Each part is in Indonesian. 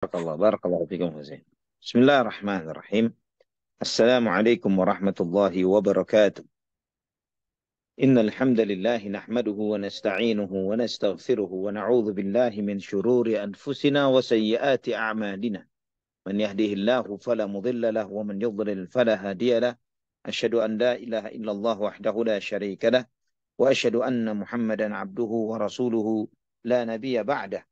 Barakallahu fikum Husain. Bismillahirrahmanirrahim. Assalamualaikum warahmatullahi wabarakatuh. Innal hamdalillah nahmaduhu wa nasta'inuhu wa nastaghfiruhu wa na'udzu billahi min shururi anfusina wa sayyiati a'malina. Man yahdihillahu fala mudilla lahu wa man yudlil fala hadiya lahu. Asyhadu an la ilaha illallah wahdahu la syarika lahu wa asyhadu anna Muhammadan abduhu wa rasuluhu la nabiyya ba'dah.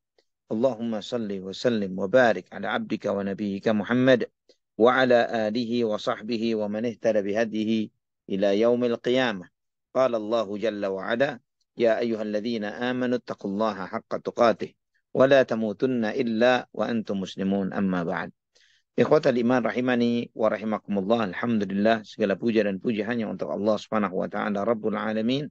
Allahumma salli wa sallim wa barik ala abdika wa nabiyyika Muhammad wa ala alihi wa sahbihi wa man ihtada bihadihi ila yaumil qiyamah. Qala Allahu jalla wa ala, ya ayyuhalladzina amanu taqullaha haqqa tuqatih wa la tamutunna illa wa antum muslimun, amma ba'd. Ikhwatal iman rahimani wa rahimakumullah. Alhamdulillah, segala puja dan puji hanya untuk Allah Subhanahu wa taala Rabbul alamin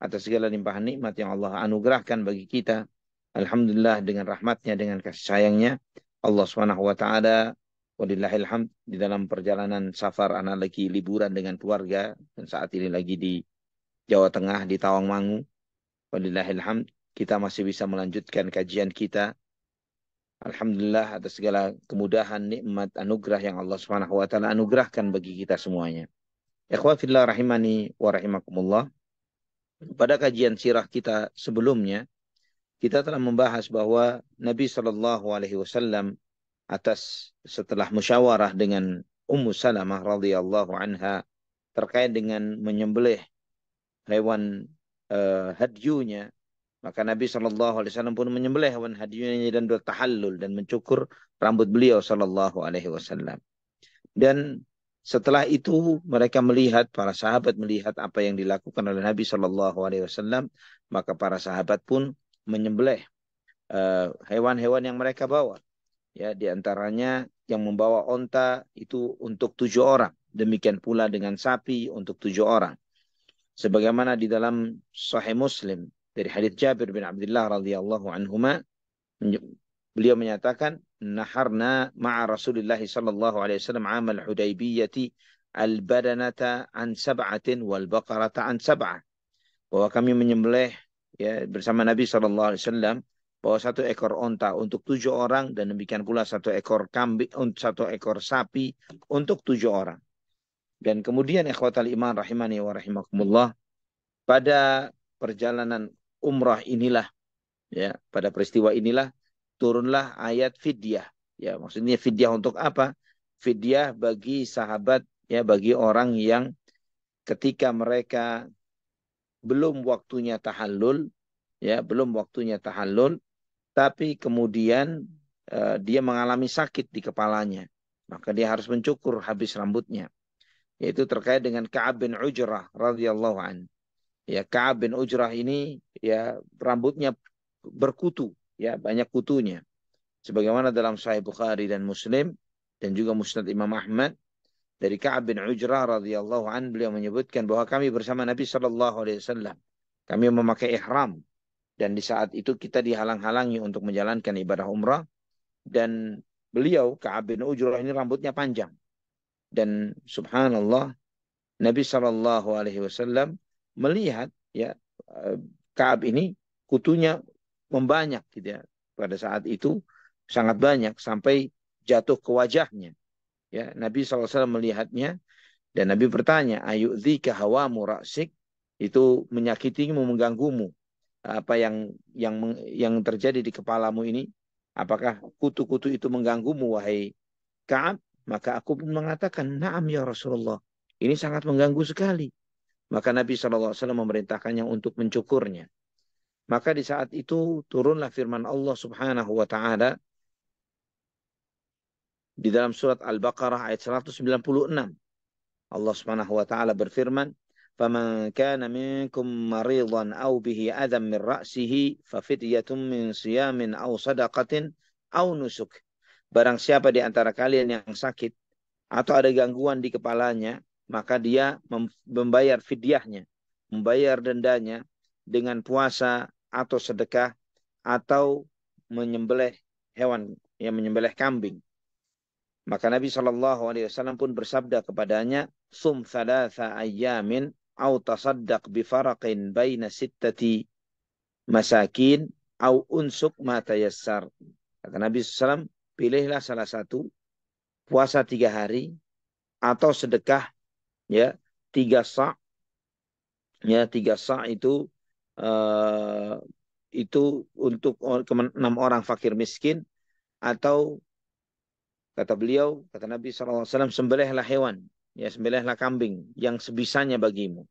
atas segala limpahan nikmat yang Allah anugerahkan bagi kita. Alhamdulillah, dengan rahmatnya, dengan kasih sayangnya, Allah Subhanahu wa taala walillahil hamd, di dalam perjalanan safar anak lagi liburan dengan keluarga dan saat ini lagi di Jawa Tengah di Tawangmangu. Walillahil hamd, kita masih bisa melanjutkan kajian kita. Alhamdulillah atas segala kemudahan, nikmat, anugerah yang Allah Subhanahu wa taala anugerahkan bagi kita semuanya. Ikhwah fillah rahimani wa rahimakumullah. Pada kajian sirah kita sebelumnya, kita telah membahas bahwa Nabi Shallallahu Alaihi Wasallam setelah musyawarah dengan Ummu Salamah radhiyallahu anha terkait dengan menyembelih hewan hadyunya, maka Nabi Shallallahu Alaihi Wasallam pun menyembelih hewan hadyunya dan bertahallul dan mencukur rambut beliau Shallallahu Alaihi Wasallam. Dan setelah itu mereka melihat, para sahabat melihat apa yang dilakukan oleh Nabi Shallallahu Alaihi Wasallam, maka para sahabat pun menyembelih hewan-hewan yang mereka bawa. Ya, di antaranya yang membawa onta itu untuk 7 orang. Demikian pula dengan sapi untuk 7 orang. Sebagaimana di dalam Sahih Muslim dari hadits Jabir bin Abdullah radhiyallahu anhuma, beliau menyatakan, naharna ma'a Rasulillah sallallahu alaihi wasallam amal Hudaybiyati al-badanata an sab'atin wal baqarata an sab'ah. Bahwa kami menyembelih, ya, bersama Nabi SAW, bahwa 1 ekor onta untuk 7 orang dan demikian pula 1 ekor kambing, 1 ekor sapi untuk 7 orang. Dan kemudian ikhwatal iman rahimani wa rahimakumullah, pada perjalanan umrah inilah, ya, pada peristiwa inilah turunlah ayat fidyah. Ya, maksudnya fidyah untuk apa? Fidyah bagi sahabat, ya, bagi orang yang ketika mereka belum waktunya tahallul, ya, belum waktunya tahallul, tapi kemudian dia mengalami sakit di kepalanya, maka dia harus mencukur habis rambutnya. Yaitu terkait dengan Ka'ab bin Ujrah radhiyallahu an. Ya, Ka'ab bin Ujrah ini, ya, rambutnya berkutu, ya, banyak kutunya. Sebagaimana dalam Sahih Bukhari dan Muslim dan juga Musnad Imam Ahmad dari Ka'ab bin Ujrah radhiyallahu an, beliau menyebutkan bahwa kami bersama Nabi sallallahu alaihi wasallam, kami memakai ihram, dan di saat itu kita dihalang-halangi untuk menjalankan ibadah umrah, dan beliau Ka'ab bin Ujrah ini rambutnya panjang, dan subhanallah Nabi sallallahu alaihi wasallam melihat, ya, Ka'ab ini kutunya membanyak, gitu ya, pada saat itu sangat banyak sampai jatuh ke wajahnya. Ya, Nabi SAW melihatnya dan Nabi bertanya, ayu'dzika hawamu ra'sik, itu menyakitimu, mengganggumu, apa yang terjadi di kepalamu ini, apakah kutu-kutu itu mengganggumu wahai Ka'ab? Maka aku pun mengatakan, na'am ya Rasulullah, ini sangat mengganggu sekali. Maka Nabi SAW memerintahkannya untuk mencukurnya. Maka di saat itu turunlah firman Allah Subhanahu wa taala di dalam surat Al-Baqarah ayat 196. Allah Subhanahu wa taala berfirman, "Faman kana minkum maridan aw bihi adam min ra'sihi fafidyatun min siyamin aw sadaqatin aw nusuk." Barang siapa di antara kalian yang sakit atau ada gangguan di kepalanya, maka dia membayar fidyahnya, membayar dendanya dengan puasa atau sedekah atau menyembelih hewan, yang menyembelih kambing. Maka Nabi SAW pun bersabda kepadanya, sum thalatha ayyamin au tasaddaq bifaraqin baina sittati masakin au unsuk ma tayassar. Kata Nabi SAW, pilihlah salah satu, puasa 3 hari atau sedekah ya 3 sa', ya 3 sa' eh, itu untuk 6 orang fakir miskin, atau kata beliau, kata Nabi SAW, sembelihlah hewan, ya sembelihlah kambing yang sebisanya bagimu.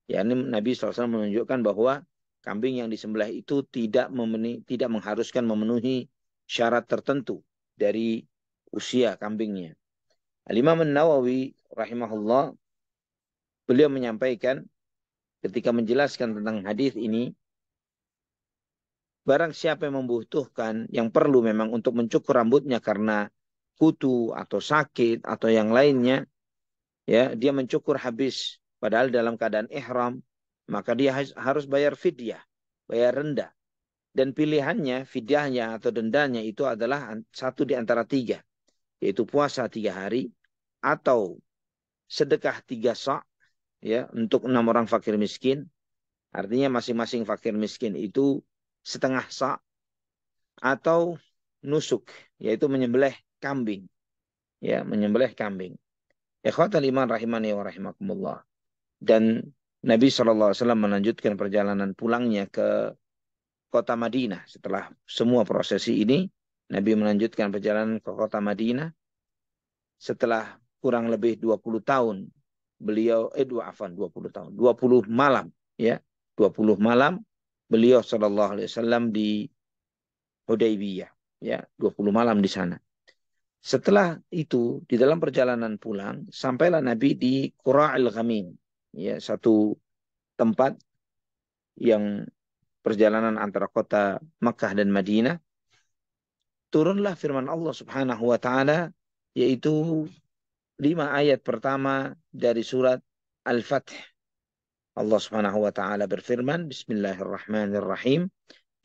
Ya, ini Nabi SAW menunjukkan bahwa kambing yang disembelih itu tidak mengharuskan memenuhi syarat tertentu dari usia kambingnya. Al-Imam An-Nawawi rahimahullah, beliau menyampaikan ketika menjelaskan tentang hadis ini, barang siapa yang membutuhkan, yang perlu memang untuk mencukur rambutnya karena kutu atau sakit atau yang lainnya, ya dia mencukur habis padahal dalam keadaan ihram, maka dia harus bayar fidyah, bayar rendah. Dan pilihannya, fidyahnya atau dendanya itu adalah satu di antara tiga, yaitu puasa 3 hari atau sedekah 3 sa', ya untuk 6 orang fakir miskin. Artinya masing-masing fakir miskin itu setengah sa', atau nusuk, yaitu menyembelih kambing, ya menyembelih kambing. Ikhwatal iman rahimani wa rahimakumullah. Dan Nabi SAW melanjutkan perjalanan pulangnya ke kota Madinah. Setelah semua prosesi ini, Nabi melanjutkan perjalanan ke kota Madinah. Setelah kurang lebih 20 tahun, beliau, 20 tahun, 20 malam, ya, 20 malam, beliau SAW di Hudaybiyah, ya, 20 malam di sana. Setelah itu, di dalam perjalanan pulang, sampailah Nabi di Qura'il Ghamim, ya, satu tempat yang perjalanan antara kota Makkah dan Madinah. Turunlah firman Allah Subhanahu wa taala, yaitu 5 ayat pertama dari surat Al-Fath. Allah Subhanahu wa taala berfirman, Bismillahirrahmanirrahim,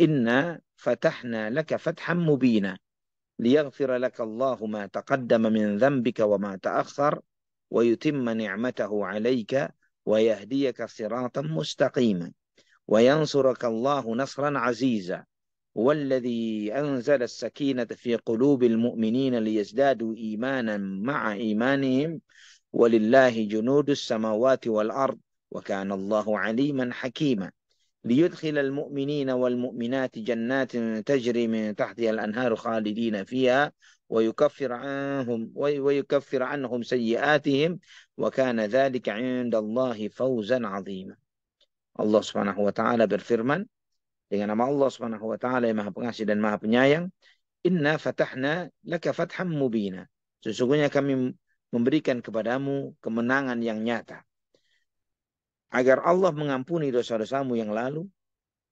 Inna fatahna laka fatham mubina liyaghfira laka Allahu ma taqaddama min dhanbika wa ma ta'akhkhar wa yutimma ni'matahu 'alayka wa yahdiyaka siratan mustaqima wa yansuraka Allahu nasran 'aziza والذي أنزل السكينة في قلوب المؤمنين ليزدادوا إيمانا مع إيمانهم ولله جنود السماوات والأرض وكان الله عليما حكيما ليدخل المؤمنين والمؤمنات جنات تجري من تحتها الأنهار خالدين فيها ويكفر عنهم سيئاتهم وكان ذلك عند الله فوزا عظيما. Allah Subhanahu wa taala berfirman dengan nama Allah Subhanahu wa taala yang Maha Pengasih dan Maha Penyayang, Inna fatahna laka fatham mubina. Sesungguhnya kami memberikan kepadamu kemenangan yang nyata, agar Allah mengampuni dosa-dosamu yang lalu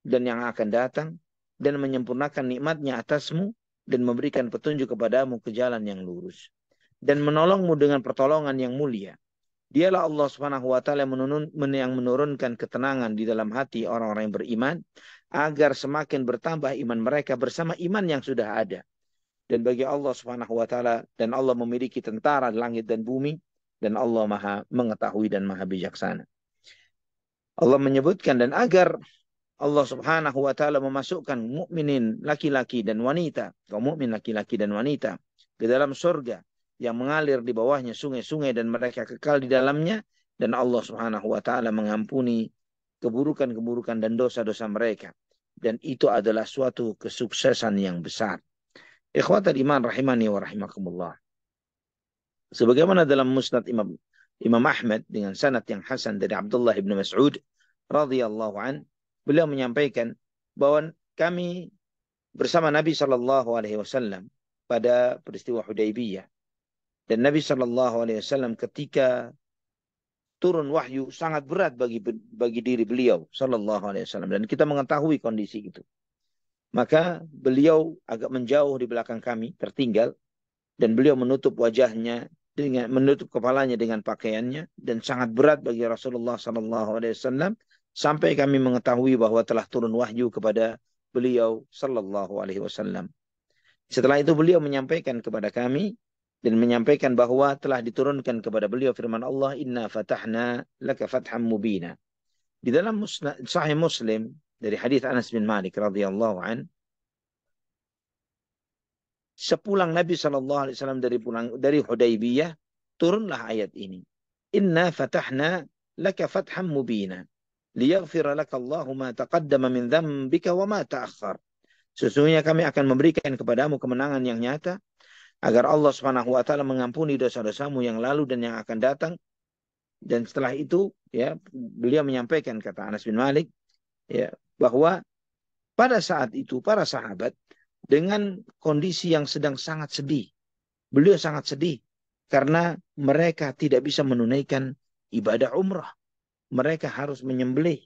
dan yang akan datang, dan menyempurnakan nikmatnya atasmu, dan memberikan petunjuk kepadamu ke jalan yang lurus, dan menolongmu dengan pertolongan yang mulia. Dialah Allah Subhanahu wa taala yang menurunkan ketenangan di dalam hati orang-orang yang beriman, agar semakin bertambah iman mereka bersama iman yang sudah ada. Dan bagi Allah Subhanahu wa taala, dan Allah memiliki tentara langit dan bumi, dan Allah Maha mengetahui dan Maha bijaksana. Allah menyebutkan, dan agar Allah Subhanahu wa taala memasukkan mukminin laki-laki dan wanita, kaum mukmin laki-laki dan wanita, ke dalam surga yang mengalir di bawahnya sungai-sungai dan mereka kekal di dalamnya, dan Allah Subhanahu wa taala mengampuni keburukan-keburukan dan dosa-dosa mereka. Dan itu adalah suatu kesuksesan yang besar. Ikhwatal iman rahimani wa rahimakumullah. Sebagaimana dalam Musnad Imam Ahmad dengan sanad yang hasan dari Abdullah bin Mas'ud radhiyallahu an, beliau menyampaikan bahwa kami bersama Nabi sallallahu alaihi wasallam pada peristiwa Hudaybiyah. Dan Nabi sallallahu alaihi wasallam ketika turun wahyu sangat berat bagi diri beliau sallallahu alaihi wasallam, dan kita mengetahui kondisi itu. Maka beliau agak menjauh di belakang kami, tertinggal, dan beliau menutup wajahnya menutup kepalanya dengan pakaiannya, dan sangat berat bagi Rasulullah sallallahu alaihi wasallam sampai kami mengetahui bahwa telah turun wahyu kepada beliau sallallahu alaihi wasallam. Setelah itu beliau menyampaikan kepada kami dan menyampaikan bahwa telah diturunkan kepada beliau firman Allah, Inna fatahna laka fatham mubina. Di dalam Sahih Muslim dari hadis Anas bin Malik radhiyallahu an, sepulang Nabi SAW dari Hudaybiyah, turunlah ayat ini. Inna fatahna laka fatham mubina liyaghfira laka Allahu ma taqaddama min dzambika wa ma ta'akhkhar. Sesungguhnya kami akan memberikan kepadamu kemenangan yang nyata agar Allah Subhanahu wa taala mengampuni dosa-dosamu yang lalu dan yang akan datang. Dan setelah itu ya beliau menyampaikan, kata Anas bin Malik, ya, bahwa pada saat itu para sahabat dengan kondisi yang sedang sangat sedih. Beliau sangat sedih karena mereka tidak bisa menunaikan ibadah umrah. Mereka harus menyembelih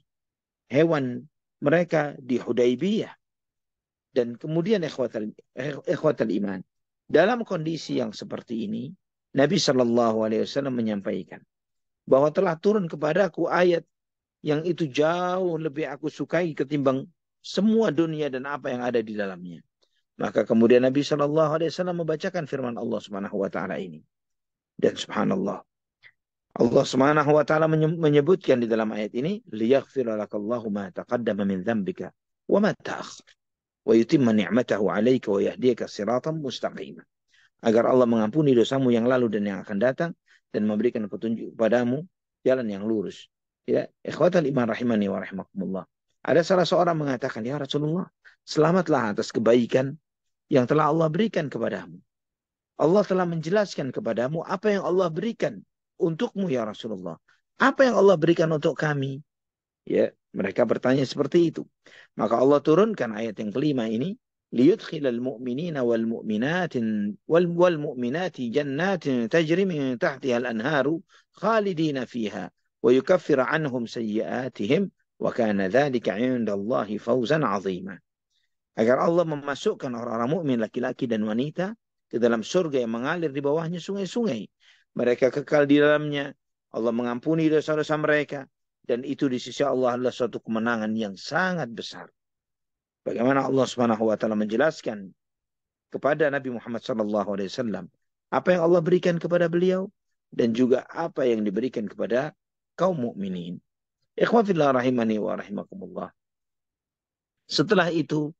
hewan mereka di Hudaybiyah. Dan kemudian ikhwatal iman, dalam kondisi yang seperti ini, Nabi Shallallahu Alaihi Wasallam menyampaikan bahwa telah turun kepadaku ayat yang itu jauh lebih aku sukai ketimbang semua dunia dan apa yang ada di dalamnya. Maka kemudian Nabi Shallallahu Alaihi Wasallam membacakan firman Allah Subhanahu Wa Taala ini. Dan subhanallah, Allah Subhanahu Wa Taala menyebutkan di dalam ayat ini, liyaghfira lakallahu ma taqaddama min dzambika wa ma ta'akhkhar wa yutimma ni'matahu 'alaika wa yahdiyaka siratan mustaqima. Agar Allah mengampuni dosamu yang lalu dan yang akan datang dan memberikan petunjuk padamu jalan yang lurus. Ya, ikhwatal iman rahimani wa rahimakumullah. Ada salah seorang mengatakan, ya Rasulullah, selamatlah atas kebaikan yang telah Allah berikan kepadamu. Allah telah menjelaskan kepadamu apa yang Allah berikan untukmu ya Rasulullah. Apa yang Allah berikan untuk kami? Ya, mereka bertanya seperti itu. Maka Allah turunkan ayat yang kelima ini, liyudkhilal mu'minina wal mu'minati jannatin tajri min tahtiha al-anharu khalidina fiha wa yukaffir anhum sayyi'atihim wa kana dzalika 'indallahi fawzan 'azima. Agar Allah memasukkan orang-orang mukmin laki-laki dan wanita ke dalam surga yang mengalir di bawahnya sungai-sungai. Mereka kekal di dalamnya. Allah mengampuni dosa-dosa mereka. Dan itu di sisi Allah adalah suatu kemenangan yang sangat besar. Bagaimana Allah Subhanahu wa taala menjelaskan kepada Nabi Muhammad SAW apa yang Allah berikan kepada beliau dan juga apa yang diberikan kepada kaum mukminin. Ikhwafillah rahimani wa rahimakumullah. Setelah itu,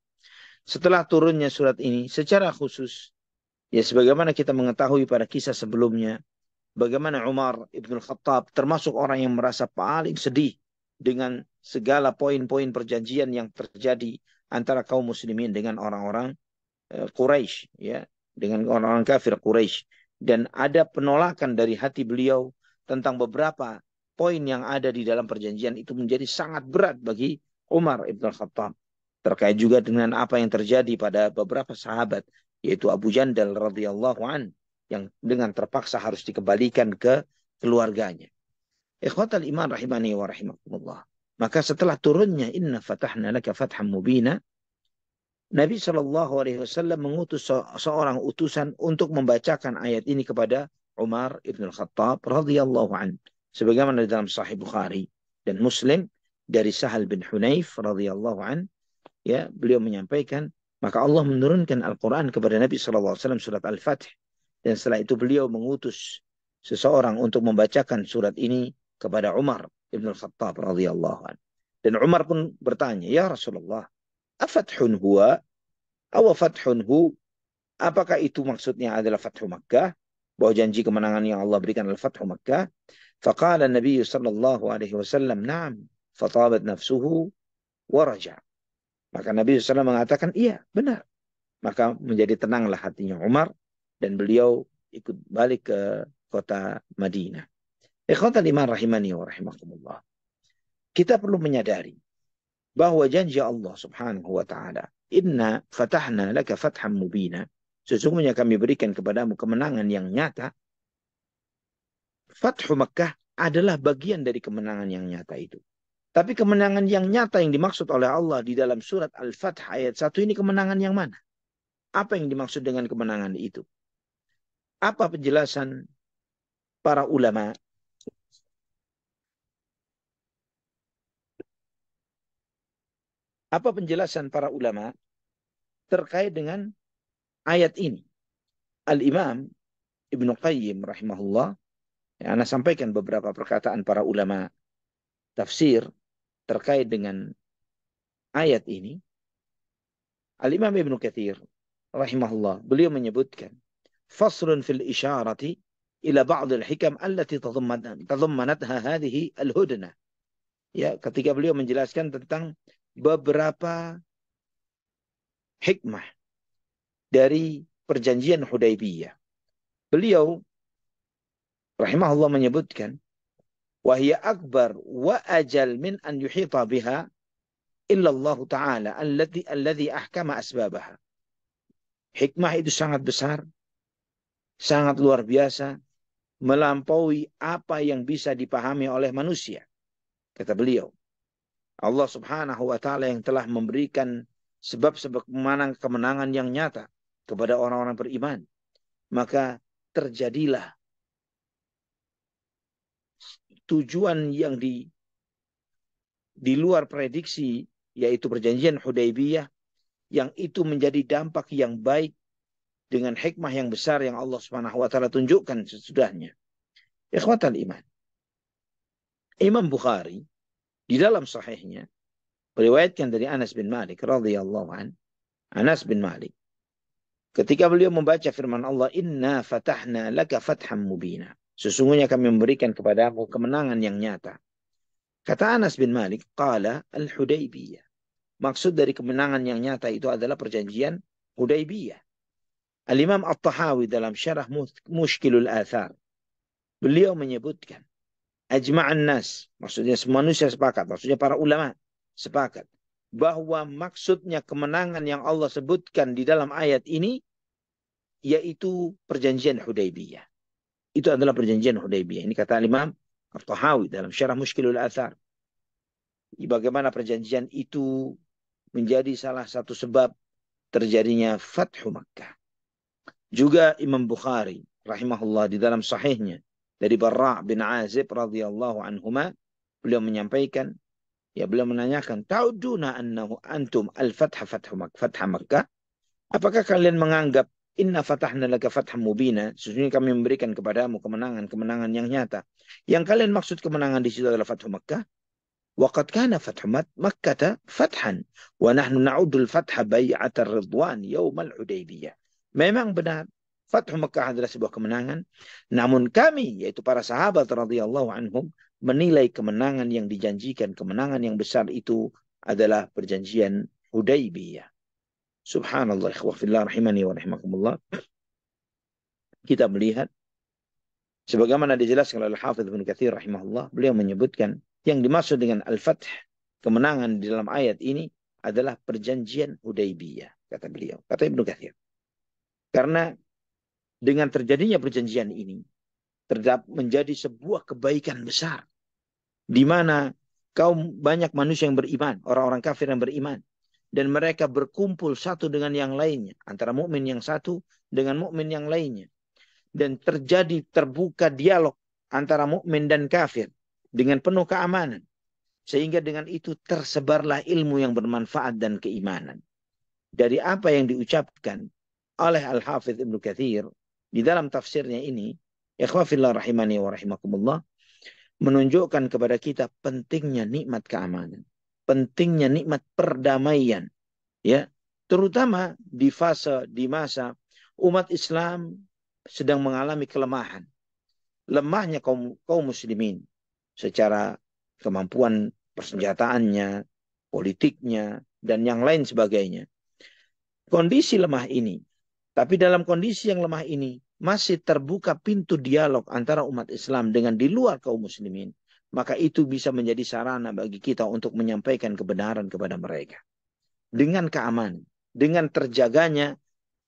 setelah turunnya surat ini secara khusus, ya sebagaimana kita mengetahui pada kisah sebelumnya, bagaimana Umar Ibn Khattab termasuk orang yang merasa paling sedih dengan segala poin-poin perjanjian yang terjadi antara kaum muslimin dengan orang-orang Quraisy, ya, dengan orang-orang kafir Quraisy. Dan ada penolakan dari hati beliau tentang beberapa poin yang ada di dalam perjanjian itu menjadi sangat berat bagi Umar Ibn Khattab. Terkait juga dengan apa yang terjadi pada beberapa sahabat, yaitu Abu Jandal radhiyallahu an, yang dengan terpaksa harus dikembalikan ke keluarganya. Ikhwatal iman rahimani wa rahimakumullah. Maka setelah turunnya inna fatahna laka fatham mubina, Nabi SAW mengutus seorang utusan untuk membacakan ayat ini kepada Umar ibn al-Khattab radhiyallahu an. Sebagaimana dalam Sahih Bukhari dan Muslim dari Sahal bin Hunayf radhiyallahu an, ya, beliau menyampaikan, maka Allah menurunkan Al-Quran kepada Nabi SAW surat Al-Fatih. Dan setelah itu beliau mengutus seseorang untuk membacakan surat ini kepada Umar ibn al-Khattab radhiyallahu anhu. Dan Umar pun bertanya, ya Rasulullah, afathun huwa aw fathun hu? Apakah itu maksudnya adalah Fathu Makkah? Bahwa janji kemenangan yang Allah berikan adalah Fathu Makkah? Faqala Nabi sallallahu alaihi wasallam, na'am, fatabat nafsuhu wa raja'. Maka Nabi SAW mengatakan, iya, benar. Maka menjadi tenanglah hatinya Umar dan beliau ikut balik ke kota Madinah. Ikhwatal iman rahimani wa rahimakumullah. Kita perlu menyadari bahwa janji Allah Subhanahu wa taala, inna fatahna laka fatham mubina, sesungguhnya kami berikan kepadamu kemenangan yang nyata. Fathu Makkah adalah bagian dari kemenangan yang nyata itu. Tapi kemenangan yang nyata yang dimaksud oleh Allah di dalam surat Al-Fath ayat 1 ini kemenangan yang mana? Apa yang dimaksud dengan kemenangan itu? Apa penjelasan para ulama? Apa penjelasan para ulama terkait dengan ayat ini? Al-Imam Ibnu Qayyim rahimahullah, ya, Ana sampaikan beberapa perkataan para ulama tafsir terkait dengan ayat ini. Al-Imam Ibnu Katsir rahimahullah, beliau menyebutkan faslun fil isyarati ila ba'd al-hikam allati tadammanatha hadhihi al-hudnah. Ya, ketika beliau menjelaskan tentang beberapa hikmah dari perjanjian Hudaybiyah. Beliau rahimahullah menyebutkan wahya akbar wa ajal min an yuhita biha illa Allah Ta'ala alladhi ahkama asbabaha. Hikmah itu sangat besar, sangat luar biasa, melampaui apa yang bisa dipahami oleh manusia. Kata beliau, Allah Subhanahu wa Ta'ala yang telah memberikan sebab-sebab kemenangan yang nyata kepada orang-orang beriman. Maka terjadilah tujuan yang di luar prediksi, yaitu perjanjian Hudaybiyah, yang itu menjadi dampak yang baik dengan hikmah yang besar yang Allah Subhanahu wa Ta'ala tunjukkan sesudahnya. Ikhwatal iman. Imam Bukhari di dalam sahihnya meriwayatkan dari Anas bin Malik radhiyallahu an. Anas bin Malik ketika beliau membaca firman Allah, "Inna fatahna laka fatham mubina." Sesungguhnya kami memberikan kepadamu kemenangan yang nyata. Kata Anas bin Malik, qala al-Hudaybiyah. Maksud dari kemenangan yang nyata itu adalah perjanjian Hudaybiyah. Al-Imam At-Tahawi dalam syarah Mushkilul Athar, beliau menyebutkan, ajma'an nas, maksudnya semua manusia sepakat, maksudnya para ulama sepakat, bahwa maksudnya kemenangan yang Allah sebutkan di dalam ayat ini, yaitu perjanjian Hudaybiyah. Itu adalah perjanjian Hudaybiyah. Ini kata Imam At-Tahawi dalam syarah Mushkilul Athar. Bagaimana perjanjian itu menjadi salah satu sebab terjadinya Fathu Makkah. Juga Imam Bukhari rahimahullah di dalam sahihnya dari Barra' bin Azib radhiyallahu anhuma, beliau menyampaikan, beliau menanyakan, ta'uduna annahu antum al-fatha fatha Makkah? Apakah kalian menganggap inna fatahna laka fatham mubina, sesungguhnya kami memberikan kepadamu kemenangan yang nyata. Yang kalian maksud kemenangan di situ adalah Fathu Makkah? Waqad kana Fathu Makkah fathan wa nahnu na'udul fatha bai'atar ridwan yaumal Hudaybiyah. Memang benar, Fathu Makkah adalah sebuah kemenangan. Namun kami, yaitu para sahabat radhiyallahu anhum, menilai kemenangan yang dijanjikan, kemenangan yang besar itu adalah perjanjian Hudaybiyah. Subhanallah, ikhwah fillah rahimani wa rahimakumullah. Kita melihat, sebagaimana dijelaskan oleh Al-Hafidh Ibnu Katsir rahimahullah, beliau menyebutkan yang dimaksud dengan Al-Fath, kemenangan di dalam ayat ini adalah perjanjian Hudaybiyah, kata beliau, kata Ibnu Katsir. Karena dengan terjadinya perjanjian ini terdapat menjadi sebuah kebaikan besar, di mana banyak manusia yang beriman, orang-orang kafir yang beriman, dan mereka berkumpul satu dengan yang lainnya, antara mukmin yang satu dengan mukmin yang lainnya, dan terbuka dialog antara mukmin dan kafir dengan penuh keamanan, sehingga dengan itu tersebarlah ilmu yang bermanfaat dan keimanan. Dari apa yang diucapkan oleh Al-Hafidh Ibnu Katsir di dalam tafsirnya ini, ikhwah fillah rahimani wa rahimakumullah, menunjukkan kepada kita pentingnya nikmat keamanan, pentingnya nikmat perdamaian, ya, terutama di masa umat Islam sedang mengalami kelemahan, lemahnya kaum muslimin secara kemampuan persenjataannya, politiknya, dan yang lain sebagainya. Kondisi lemah ini, tapi dalam kondisi yang lemah ini masih terbuka pintu dialog antara umat Islam dengan di luar kaum muslimin, maka itu bisa menjadi sarana bagi kita untuk menyampaikan kebenaran kepada mereka. Dengan keamanan, dengan terjaganya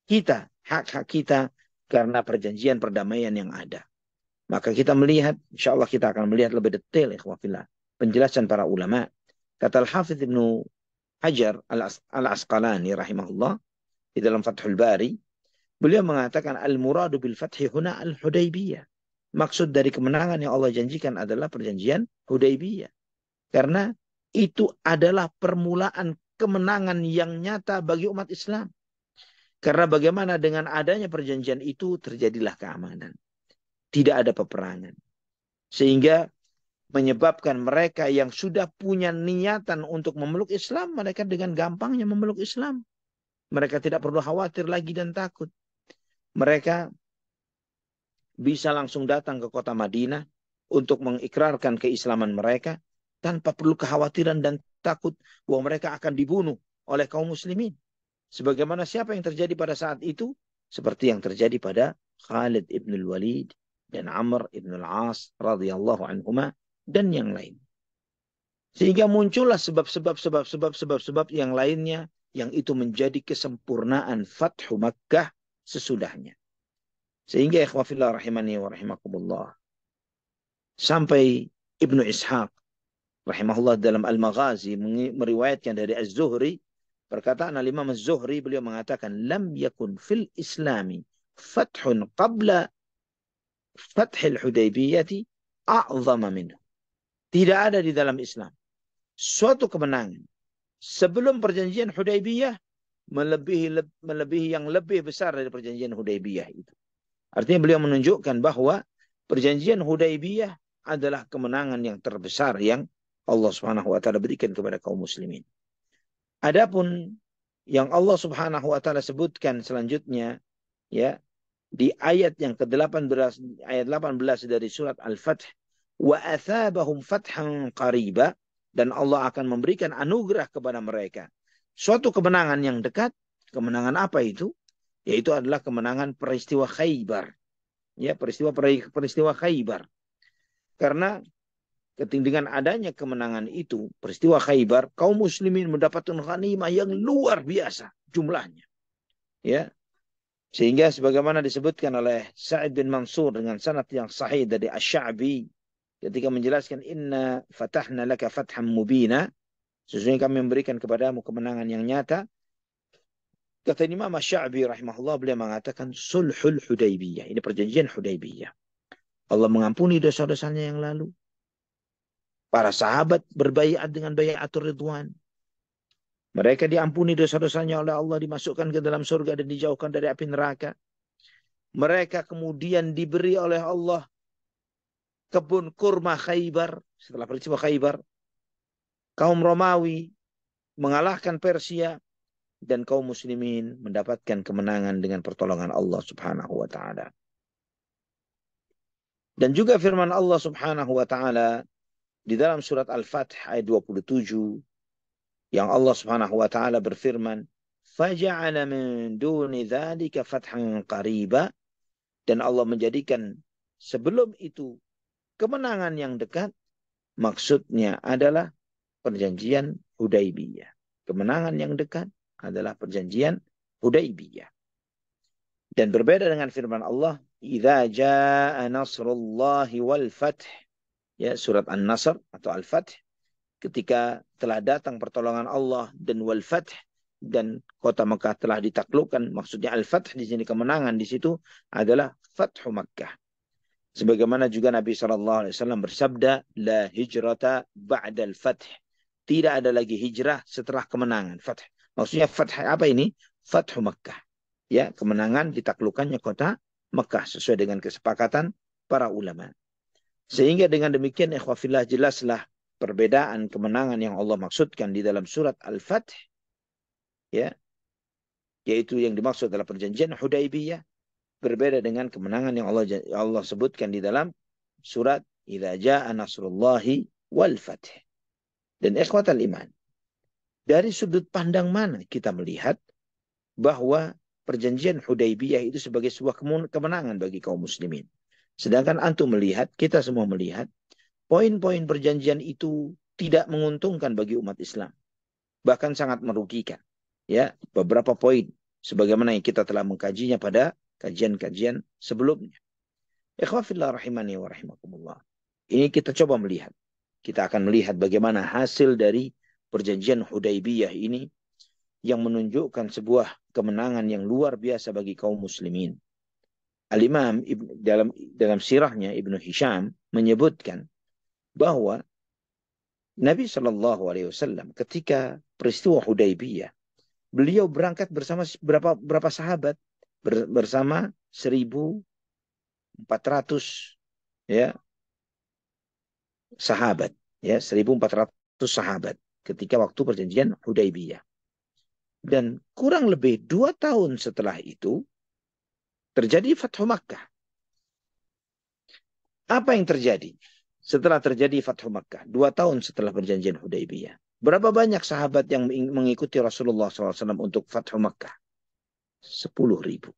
kita, hak-hak kita, karena perjanjian perdamaian yang ada. Maka kita melihat, insya Allah kita akan melihat lebih detail, ikhwafillah, penjelasan para ulama. Kata Al-Hafidh Ibnu Hajar Al-Asqalani rahimahullah di dalam Fathul Bari, beliau mengatakan al-muradu bil fathi huna al-Hudaybiyah. Maksud dari kemenangan yang Allah janjikan adalah perjanjian Hudaybiyah. Karena itu adalah permulaan kemenangan yang nyata bagi umat Islam. Karena bagaimana dengan adanya perjanjian itu terjadilah keamanan. Tidak ada peperangan. Sehingga menyebabkan mereka yang sudah punya niatan untuk memeluk Islam, mereka dengan gampangnya memeluk Islam. Mereka tidak perlu khawatir lagi dan takut. Mereka bisa langsung datang ke kota Madinah untuk mengikrarkan keislaman mereka tanpa perlu kekhawatiran dan takut bahwa mereka akan dibunuh oleh kaum muslimin. Sebagaimana siapa yang terjadi pada saat itu? Seperti yang terjadi pada Khalid ibn al-Walid dan Amr ibn al-As radhiyallahu anhuma dan yang lain. Sehingga muncullah sebab-sebab yang lainnya yang itu menjadi kesempurnaan Fathu Makkah sesudahnya. Sehingga ikhwafillah rahimani wa rahimakumullah. Sampai Ibnu Ishaq rahimahullah dalam Al-Maghazi meriwayatkan dari Az-Zuhri, perkataan Al-Imam Az-Zuhri, beliau mengatakan lam yakun fil islami fathun qabla fathil Hudaybiyati a'zama minhu. Tidak ada di dalam Islam suatu kemenangan sebelum perjanjian Hudaybiyah melebihi yang lebih besar dari perjanjian Hudaybiyah itu. Artinya beliau menunjukkan bahwa perjanjian Hudaybiyah adalah kemenangan yang terbesar yang Allah Subhanahu wa taala berikan kepada kaum muslimin. Adapun yang Allah Subhanahu wa taala sebutkan selanjutnya ya di ayat yang ke-18, ayat 18 dari surat Al-Fath, wa athabahum fathan qariba, dan Allah akan memberikan anugerah kepada mereka suatu kemenangan yang dekat. Kemenangan apa itu? Yaitu adalah kemenangan peristiwa Khaybar. Ya, peristiwa Khaybar. Karena dengan adanya kemenangan itu, peristiwa Khaybar, kaum muslimin mendapatkan ghanimah yang luar biasa jumlahnya. Ya. Sehingga sebagaimana disebutkan oleh Sa'id bin Mansur dengan sanad yang sahih dari Asy-Sya'bi ketika menjelaskan inna fatahna laka fatham mubina, sesungguhnya kami memberikan kepadamu kemenangan yang nyata. Kata Imam Asy-Sya'bi rahimahullah, beliau mengatakan sulhul Hudaybiyah. Ini perjanjian Hudaybiyah. Allah mengampuni dosa-dosanya yang lalu. Para sahabat berbaiat dengan baiatur ridwan. Mereka diampuni dosa-dosanya oleh Allah, dimasukkan ke dalam surga dan dijauhkan dari api neraka. Mereka kemudian diberi oleh Allah kebun kurma Khaybar. Setelah peristiwa Khaybar, kaum Romawi mengalahkan Persia dan kaum muslimin mendapatkan kemenangan dengan pertolongan Allah Subhanahu wa taala. Dan juga firman Allah Subhanahu wa taala di dalam surat Al-Fath ayat 27 yang Allah Subhanahu wa taala berfirman, "Faja'ala min duni dzalika fathan qariba," dan Allah menjadikan sebelum itu kemenangan yang dekat. Maksudnya adalah perjanjian Hudaybiyah. Kemenangan yang dekat adalah perjanjian Hudaybiyah. Dan berbeda dengan firman Allah, "Idza jaa nasrullahi wal fath." Ya, surat An-Nasr atau Al-Fath, ketika telah datang pertolongan Allah dan wal fath, dan kota Makkah telah ditaklukkan. Maksudnya Al-Fath di sini kemenangan di situ adalah Fathu Makkah. Sebagaimana juga Nabi SAW bersabda, la hijrata ba'dal fath. Tidak ada lagi hijrah setelah kemenangan. Fath. Maksudnya fath apa ini? Fathu Makkah. Ya, kemenangan ditaklukkannya kota Makkah sesuai dengan kesepakatan para ulama. Sehingga dengan demikian ikhwafillah jelaslah perbedaan kemenangan yang Allah maksudkan di dalam surat Al-Fath, ya, yaitu yang dimaksud adalah perjanjian Hudaybiyah, berbeda dengan kemenangan yang Allah sebutkan di dalam surat Idza jaa nasrullahi wal fath. Dan ikhwatal iman, dari sudut pandang mana kita melihat bahwa perjanjian Hudaybiyah itu sebagai sebuah kemenangan bagi kaum muslimin? Sedangkan antum melihat, kita semua melihat, poin-poin perjanjian itu tidak menguntungkan bagi umat Islam. Bahkan sangat merugikan. Ya, beberapa poin sebagaimana yang kita telah mengkajinya pada kajian-kajian sebelumnya. Ikhwafillah rahimani wa rahimakumullah. Ini kita coba melihat. Kita akan melihat bagaimana hasil dari perjanjian Hudaybiyah ini yang menunjukkan sebuah kemenangan yang luar biasa bagi kaum muslimin. Al-Imam dalam sirahnya Ibnu Hisham menyebutkan bahwa Nabi SAW ketika peristiwa Hudaybiyah, beliau berangkat bersama berapa sahabat, bersama 1.400 ya sahabat, ya 1.400 sahabat ketika waktu perjanjian Hudaybiyah. Dan kurang lebih 2 tahun setelah itu terjadi Fathu Makkah. Apa yang terjadi setelah terjadi Fathu Makkah? 2 tahun setelah perjanjian Hudaybiyah. Berapa banyak sahabat yang mengikuti Rasulullah SAW untuk Fathu Makkah? 10.000.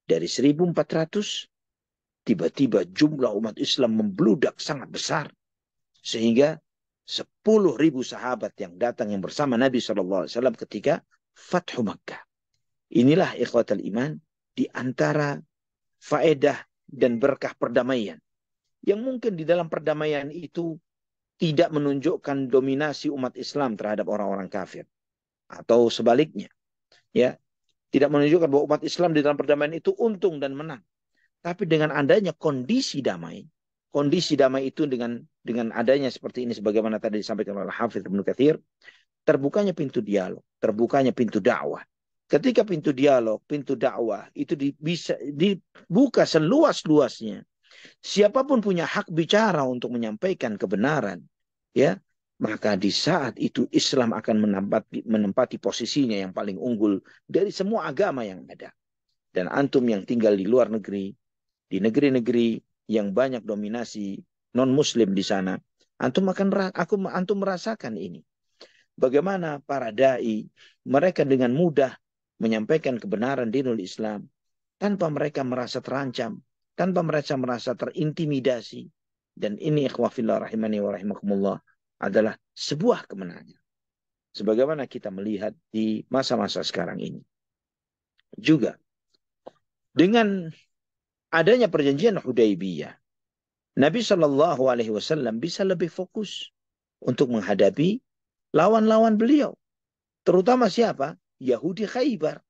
Dari 1.400, tiba-tiba jumlah umat Islam membludak sangat besar. Sehingga 10.000 sahabat yang datang yang bersama Nabi SAW ketika Fathu Makkah. Inilah ikhwatal iman di antara faedah dan berkah perdamaian. Yang mungkin di dalam perdamaian itu tidak menunjukkan dominasi umat Islam terhadap orang-orang kafir. Atau sebaliknya. Ya, tidak menunjukkan bahwa umat Islam di dalam perdamaian itu untung dan menang. Tapi dengan adanya kondisi damai itu dengan adanya seperti ini sebagaimana tadi disampaikan oleh Hafidz Ibnu Katsir, terbukanya pintu dialog, terbukanya pintu dakwah. Ketika pintu dialog, pintu dakwah itu bisa dibuka seluas-luasnya. Siapapun punya hak bicara untuk menyampaikan kebenaran, ya, maka di saat itu Islam akan menempati posisinya yang paling unggul dari semua agama yang ada. Dan antum yang tinggal di luar negeri, di negeri-negeri yang banyak dominasi non-Muslim di sana, antum merasakan ini. Bagaimana para dai mereka dengan mudah menyampaikan kebenaran dinul Islam tanpa mereka merasa terancam, tanpa mereka merasa terintimidasi. Dan ini ikhwafillah rahimani wa rahimakumullah adalah sebuah kemenangan. Sebagaimana kita melihat di masa-masa sekarang ini. Juga dengan adanya perjanjian Hudaybiyah, Nabi Shallallahu Alaihi Wasallam bisa lebih fokus untuk menghadapi lawan-lawan beliau. Terutama siapa? Yahudi Khaybar.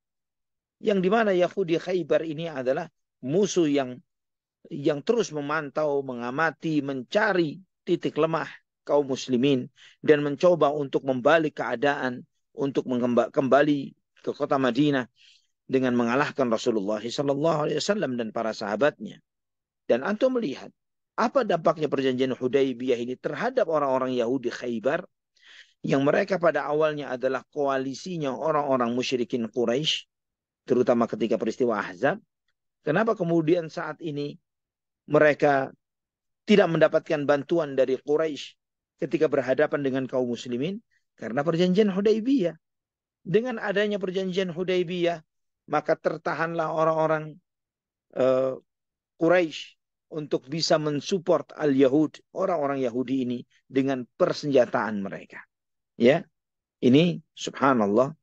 Yang dimana Yahudi Khaybar ini adalah musuh yang terus memantau, mengamati, mencari titik lemah kaum muslimin dan mencoba untuk membalik keadaan, untuk kembali ke kota Madinah dengan mengalahkan Rasulullah SAW dan para sahabatnya. Dan antum melihat apa dampaknya perjanjian Hudaybiyah ini terhadap orang-orang Yahudi Khaybar yang mereka pada awalnya adalah koalisinya orang-orang musyrikin Quraisy, terutama ketika peristiwa Ahzab. Kenapa kemudian saat ini mereka tidak mendapatkan bantuan dari Quraisy ketika berhadapan dengan kaum muslimin? Karena perjanjian Hudaybiyah. Dengan adanya perjanjian Hudaybiyah, maka tertahanlah orang-orang Quraisy untuk bisa mensupport al-Yahud, orang-orang Yahudi ini dengan persenjataan mereka. Ya, ini subhanallah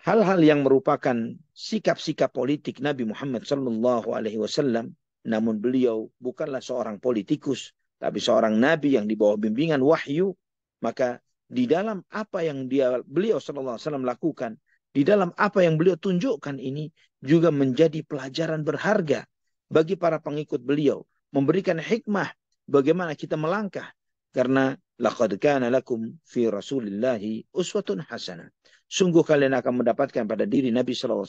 hal-hal yang merupakan sikap-sikap politik Nabi Muhammad sallallahu alaihi wasallam, namun beliau bukanlah seorang politikus, tapi seorang nabi yang di bawah bimbingan wahyu. Maka di dalam apa yang beliau sallallahu alaihi wasallam lakukan, di dalam apa yang beliau tunjukkan ini juga menjadi pelajaran berharga bagi para pengikut beliau, memberikan hikmah bagaimana kita melangkah. Karena laqad kana lakum fi Rasulillahi uswatun hasanah. Sungguh kalian akan mendapatkan pada diri Nabi SAW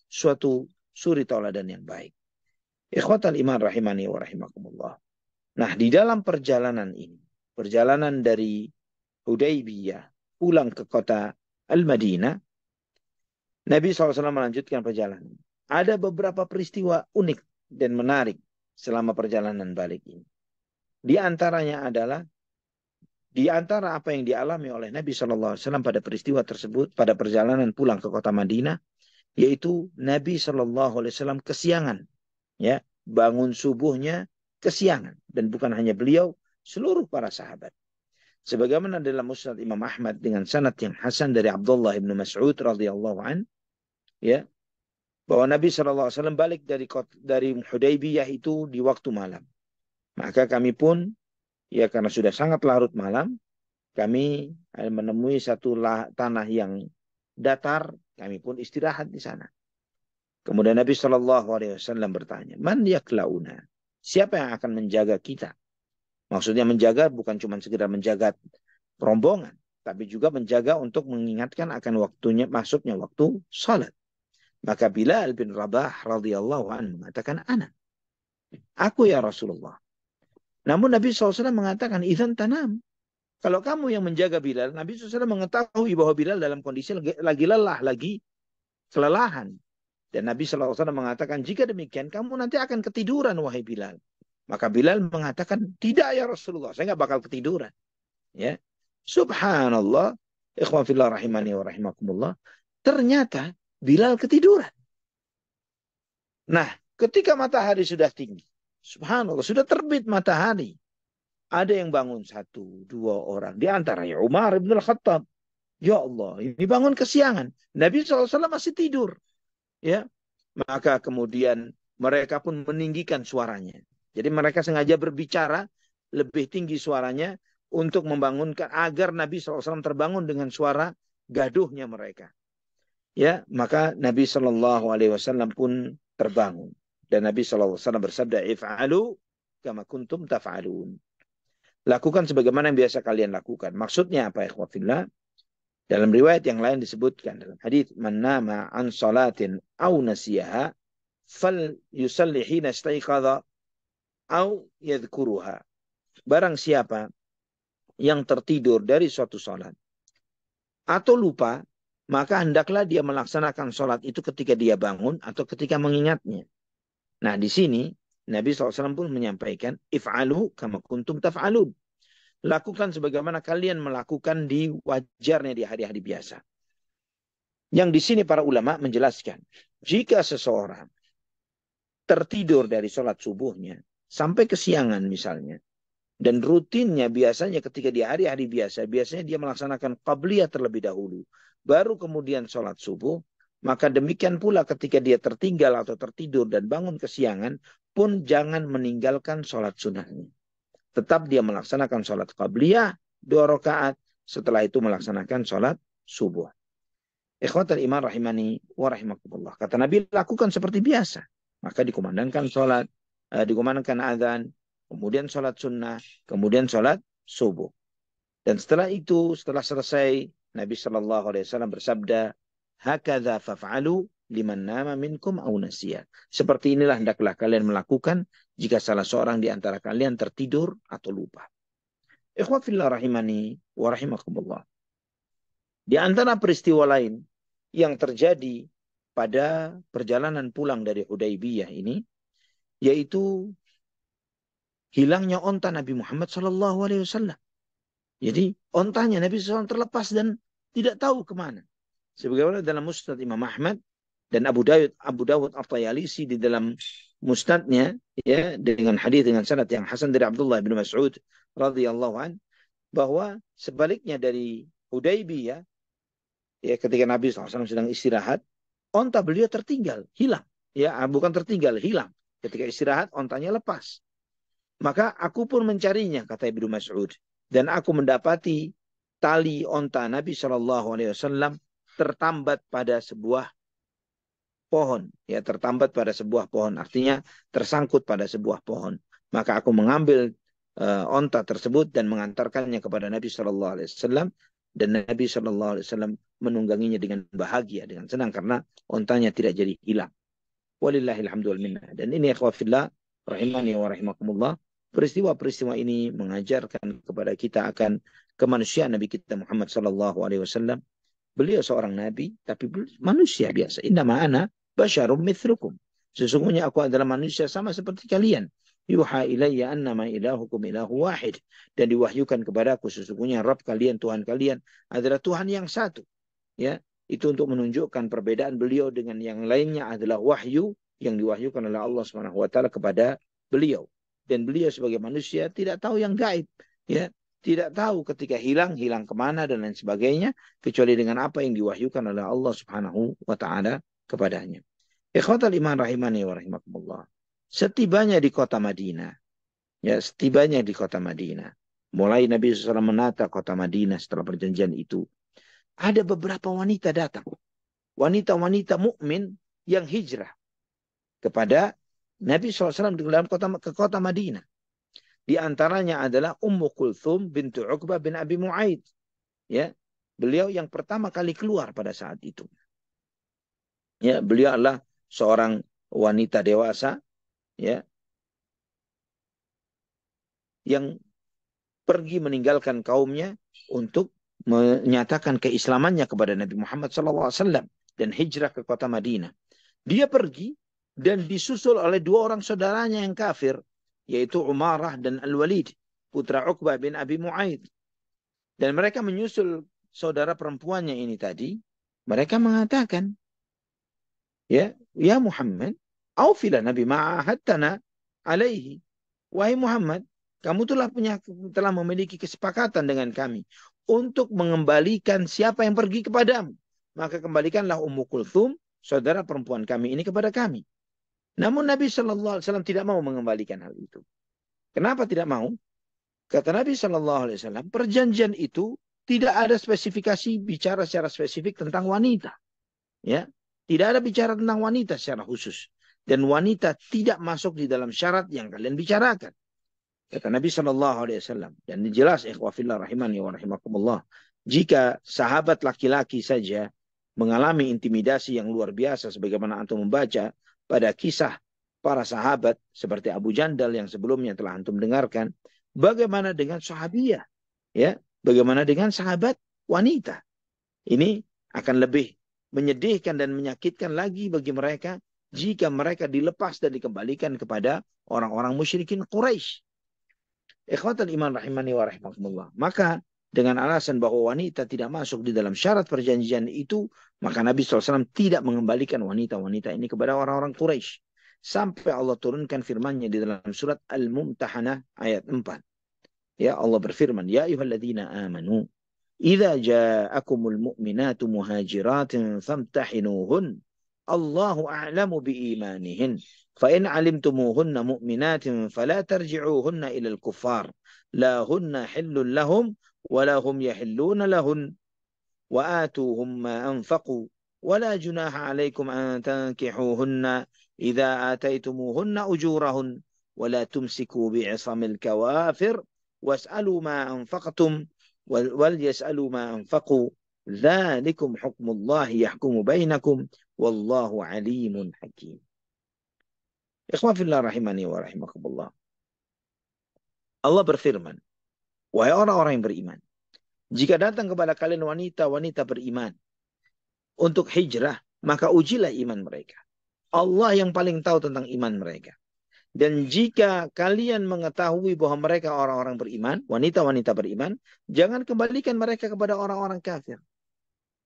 suatu suri tauladan yang baik. Ikhwatal iman rahimani wa rahimakumullah. Nah, di dalam perjalanan ini, perjalanan dari Hudaybiyah pulang ke kota Al-Madinah, Nabi SAW melanjutkan perjalanan. Ada beberapa peristiwa unik dan menarik selama perjalanan balik ini. Di antaranya adalah di antara apa yang dialami oleh Nabi SAW pada peristiwa tersebut, pada perjalanan pulang ke kota Madinah, yaitu Nabi SAW kesiangan. Ya, bangun subuhnya kesiangan. Dan bukan hanya beliau, seluruh para sahabat. Sebagaimana dalam Musnad Imam Ahmad dengan sanad yang hasan dari Abdullah bin Mas'ud radhiyallahu an, ya, bahwa Nabi SAW balik dari Hudaybiyah itu di waktu malam. Maka kami pun, ya karena sudah sangat larut malam, kami menemui satu tanah yang datar, kami pun istirahat di sana. Kemudian Nabi SAW bertanya, Man yaklauna? Siapa yang akan menjaga kita? Maksudnya menjaga bukan cuma sekedar menjaga rombongan, tapi juga menjaga untuk mengingatkan akan waktunya masuknya waktu salat. Maka Bilal bin Rabah radhiyallahu anhu mengatakan, Ana. Aku ya Rasulullah. Namun Nabi SAW mengatakan, Idzan tanam. Kalau kamu yang menjaga Bilal, Nabi SAW mengetahui bahwa Bilal dalam kondisi lagi lelah, lagi kelelahan. Dan Nabi SAW mengatakan, jika demikian kamu nanti akan ketiduran, wahai Bilal. Maka Bilal mengatakan, tidak ya Rasulullah, saya nggak bakal ketiduran. Ya, Subhanallah, ikhwan fillah rahimani wa rahimakumullah. Ternyata Bilal ketiduran. Nah, ketika matahari sudah tinggi, Subhanallah, sudah terbit matahari. Ada yang bangun satu, dua orang. Di antaranya Umar bin Al-Khattab. Ya Allah, ini bangun kesiangan. Nabi SAW masih tidur. Ya, maka kemudian mereka pun meninggikan suaranya. Jadi mereka sengaja berbicara lebih tinggi suaranya untuk membangunkan agar Nabi SAW terbangun dengan suara gaduhnya mereka. Ya, maka Nabi SAW pun terbangun. Dan Nabi SAW bersabda, "If'alu kama kuntum taf'alun." Lakukan sebagaimana yang biasa kalian lakukan. Maksudnya apa, ikhwafillah? Dalam riwayat yang lain disebutkan dalam hadis, "Man nama an salatin au nasiyaha fal yusalli hina istaiqadha au yadhkuruha." Barang siapa yang tertidur dari suatu salat atau lupa, maka hendaklah dia melaksanakan salat itu ketika dia bangun atau ketika mengingatnya. Nah, di sini Nabi SAW pun menyampaikan, "If'alu kama kuntum taf'alun." Lakukan sebagaimana kalian melakukan di wajarnya di hari-hari biasa. Yang di sini para ulama menjelaskan, jika seseorang tertidur dari sholat subuhnya sampai kesiangan misalnya, dan rutinnya biasanya ketika di hari-hari biasa, biasanya dia melaksanakan qabliyah terlebih dahulu, baru kemudian sholat subuh, maka demikian pula ketika dia tertinggal atau tertidur dan bangun kesiangan, pun jangan meninggalkan sholat sunnahnya. Tetap dia melaksanakan sholat qabliyah 2 rakaat, setelah itu melaksanakan sholat subuh. Ikhwatal iman rahimani wa rahimakumullah. Kata Nabi, lakukan seperti biasa. Maka dikumandangkan sholat, dikumandangkan azan, kemudian sholat sunnah, kemudian sholat subuh. Dan setelah itu, setelah selesai, Nabi SAW bersabda, "Hakadha faf'alu liman nama minkum au nasiya." Seperti inilah hendaklah kalian melakukan jika salah seorang di antara kalian tertidur atau lupa. Ikhwan fillah rahimani wa rahimakumullah. Di antara peristiwa lain yang terjadi pada perjalanan pulang dari Hudaybiyah ini, yaitu hilangnya onta Nabi Muhammad SAW. Jadi ontanya Nabi SAW terlepas dan tidak tahu kemana. Sebagaimana dalam Musnad Imam Ahmad dan Abu Dawud At-Tayalisi di dalam musnadnya, ya, dengan hadis dengan sanad yang hasan dari Abdullah bin Mas'ud radhiyallahu an, bahwa sebaliknya dari Hudaybiyah, ya, ketika Nabi SAW sedang istirahat, onta beliau tertinggal, hilang. Ya, bukan tertinggal, hilang. Ketika istirahat, ontanya lepas. Maka aku pun mencarinya, kata Ibnu Mas'ud. Dan aku mendapati tali onta Nabi SAW tertambat pada sebuah pohon. Ya, tertambat pada sebuah pohon. Artinya tersangkut pada sebuah pohon. Maka aku mengambil onta tersebut dan mengantarkannya kepada Nabi SAW. Dan Nabi SAW menungganginya dengan bahagia, dengan senang karena ontanya tidak jadi hilang. Walillahilhamdulillah minna. Dan ini ikhwafillah rahimani wa rahimakumullah. Peristiwa-peristiwa ini mengajarkan kepada kita akan kemanusiaan Nabi kita Muhammad SAW. Beliau seorang nabi, tapi manusia biasa. Innama ana basyarum mithlukum. Sesungguhnya aku adalah manusia sama seperti kalian. Yuha ilayya annama ilahukum ilahu wahid. Dan diwahyukan kepadaku sesungguhnya Rabb kalian, Tuhan kalian adalah Tuhan yang satu. Ya, itu untuk menunjukkan perbedaan beliau dengan yang lainnya adalah wahyu yang diwahyukan oleh Allah SWT kepada beliau. Dan beliau sebagai manusia tidak tahu yang gaib. Ya, tidak tahu ketika hilang kemana dan lain sebagainya, kecuali dengan apa yang diwahyukan oleh Allah Subhanahu wa taala kepadanya. Ikhwatal iman rahimani wa rahimakumullah. Setibanya di kota Madinah, ya, setibanya di kota Madinah, mulai Nabi SAW menata kota Madinah setelah perjanjian itu, ada beberapa wanita datang. Wanita-wanita mukmin yang hijrah kepada Nabi SAW dalam ke kota Madinah. Di antaranya adalah Ummu Kulthum bintu Uqbah bin Abi Mu'aid. Ya, beliau yang pertama kali keluar pada saat itu. Ya, beliau adalah seorang wanita dewasa, ya, yang pergi meninggalkan kaumnya untuk menyatakan keislamannya kepada Nabi Muhammad SAW dan hijrah ke kota Madinah. Dia pergi dan disusul oleh dua orang saudaranya yang kafir, yaitu Umarah dan Al-Walid, putra Uqbah bin Abi Mu'aid. Dan mereka menyusul saudara perempuannya ini tadi. Mereka mengatakan, ya Muhammad, aufila Nabi ma'ahadtana alaihi. Wahai Muhammad, kamu telah memiliki kesepakatan dengan kami untuk mengembalikan siapa yang pergi kepadamu. Maka kembalikanlah Ummu Kulthum, saudara perempuan kami ini, kepada kami. Namun Nabi SAW tidak mau mengembalikan hal itu. Kenapa tidak mau? Kata Nabi SAW, perjanjian itu tidak ada spesifikasi bicara secara spesifik tentang wanita. Ya, tidak ada bicara tentang wanita secara khusus. Dan wanita tidak masuk di dalam syarat yang kalian bicarakan. Kata Nabi SAW, dan jelas ikhwafillah rahimani wa rahimakumullah, jika sahabat laki-laki saja mengalami intimidasi yang luar biasa, sebagaimana antum membaca pada kisah para sahabat seperti Abu Jandal yang sebelumnya telah antum dengarkan, bagaimana dengan sahabiah? Ya, bagaimana dengan sahabat wanita? Ini akan lebih menyedihkan dan menyakitkan lagi bagi mereka jika mereka dilepas dan dikembalikan kepada orang-orang musyrikin Quraisy. Ikhwatal iman rahimani wa rahimakumullah. Maka dengan alasan bahwa wanita tidak masuk di dalam syarat perjanjian itu, maka Nabi SAW tidak mengembalikan wanita-wanita ini kepada orang-orang Quraisy. Sampai Allah turunkan firman-Nya di dalam surat Al-Mumtahanah ayat 4. Ya, Allah berfirman, ya ayyuhalladzina amanu, idza ja'akumul mu'minatu muhajiratin famtahinuhun. Allahu a'lamu biimanihin. فإن علمتموهن مؤمنات فلا ترجعوهن إلى الكفار لا هن حل لهم ولا هم يحلون لهن وآتوهم ما أنفقوا ولا جناح عليكم أن تنكحوهن إذا آتيتموهن أجورهن ولا تمسكوا بعصم الكوافر واسألوا ما أنفقتم وليسألوا ما أنفقوا ذلكم حكم الله يحكم بينكم والله عليم حكيم. Ikhwafillah rahimani wa rahimakumullah. Allah berfirman, wahai orang-orang yang beriman, jika datang kepada kalian wanita-wanita beriman untuk hijrah, maka ujilah iman mereka. Allah yang paling tahu tentang iman mereka. Dan jika kalian mengetahui bahwa mereka orang-orang beriman, wanita-wanita beriman, jangan kembalikan mereka kepada orang-orang kafir.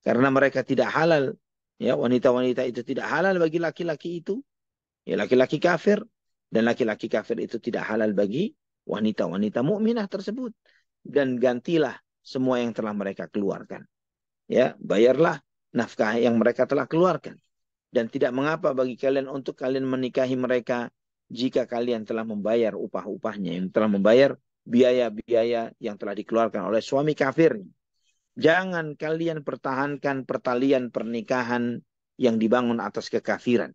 Karena mereka tidak halal. Ya, wanita-wanita itu tidak halal bagi laki-laki itu. Ya, laki-laki kafir, dan laki-laki kafir itu tidak halal bagi wanita-wanita mukminah tersebut. Dan gantilah semua yang telah mereka keluarkan. Ya, bayarlah nafkah yang mereka telah keluarkan. Dan tidak mengapa bagi kalian untuk kalian menikahi mereka jika kalian telah membayar upah-upahnya, yang telah membayar biaya-biaya yang telah dikeluarkan oleh suami kafirnya. Jangan kalian pertahankan pertalian pernikahan yang dibangun atas kekafiran.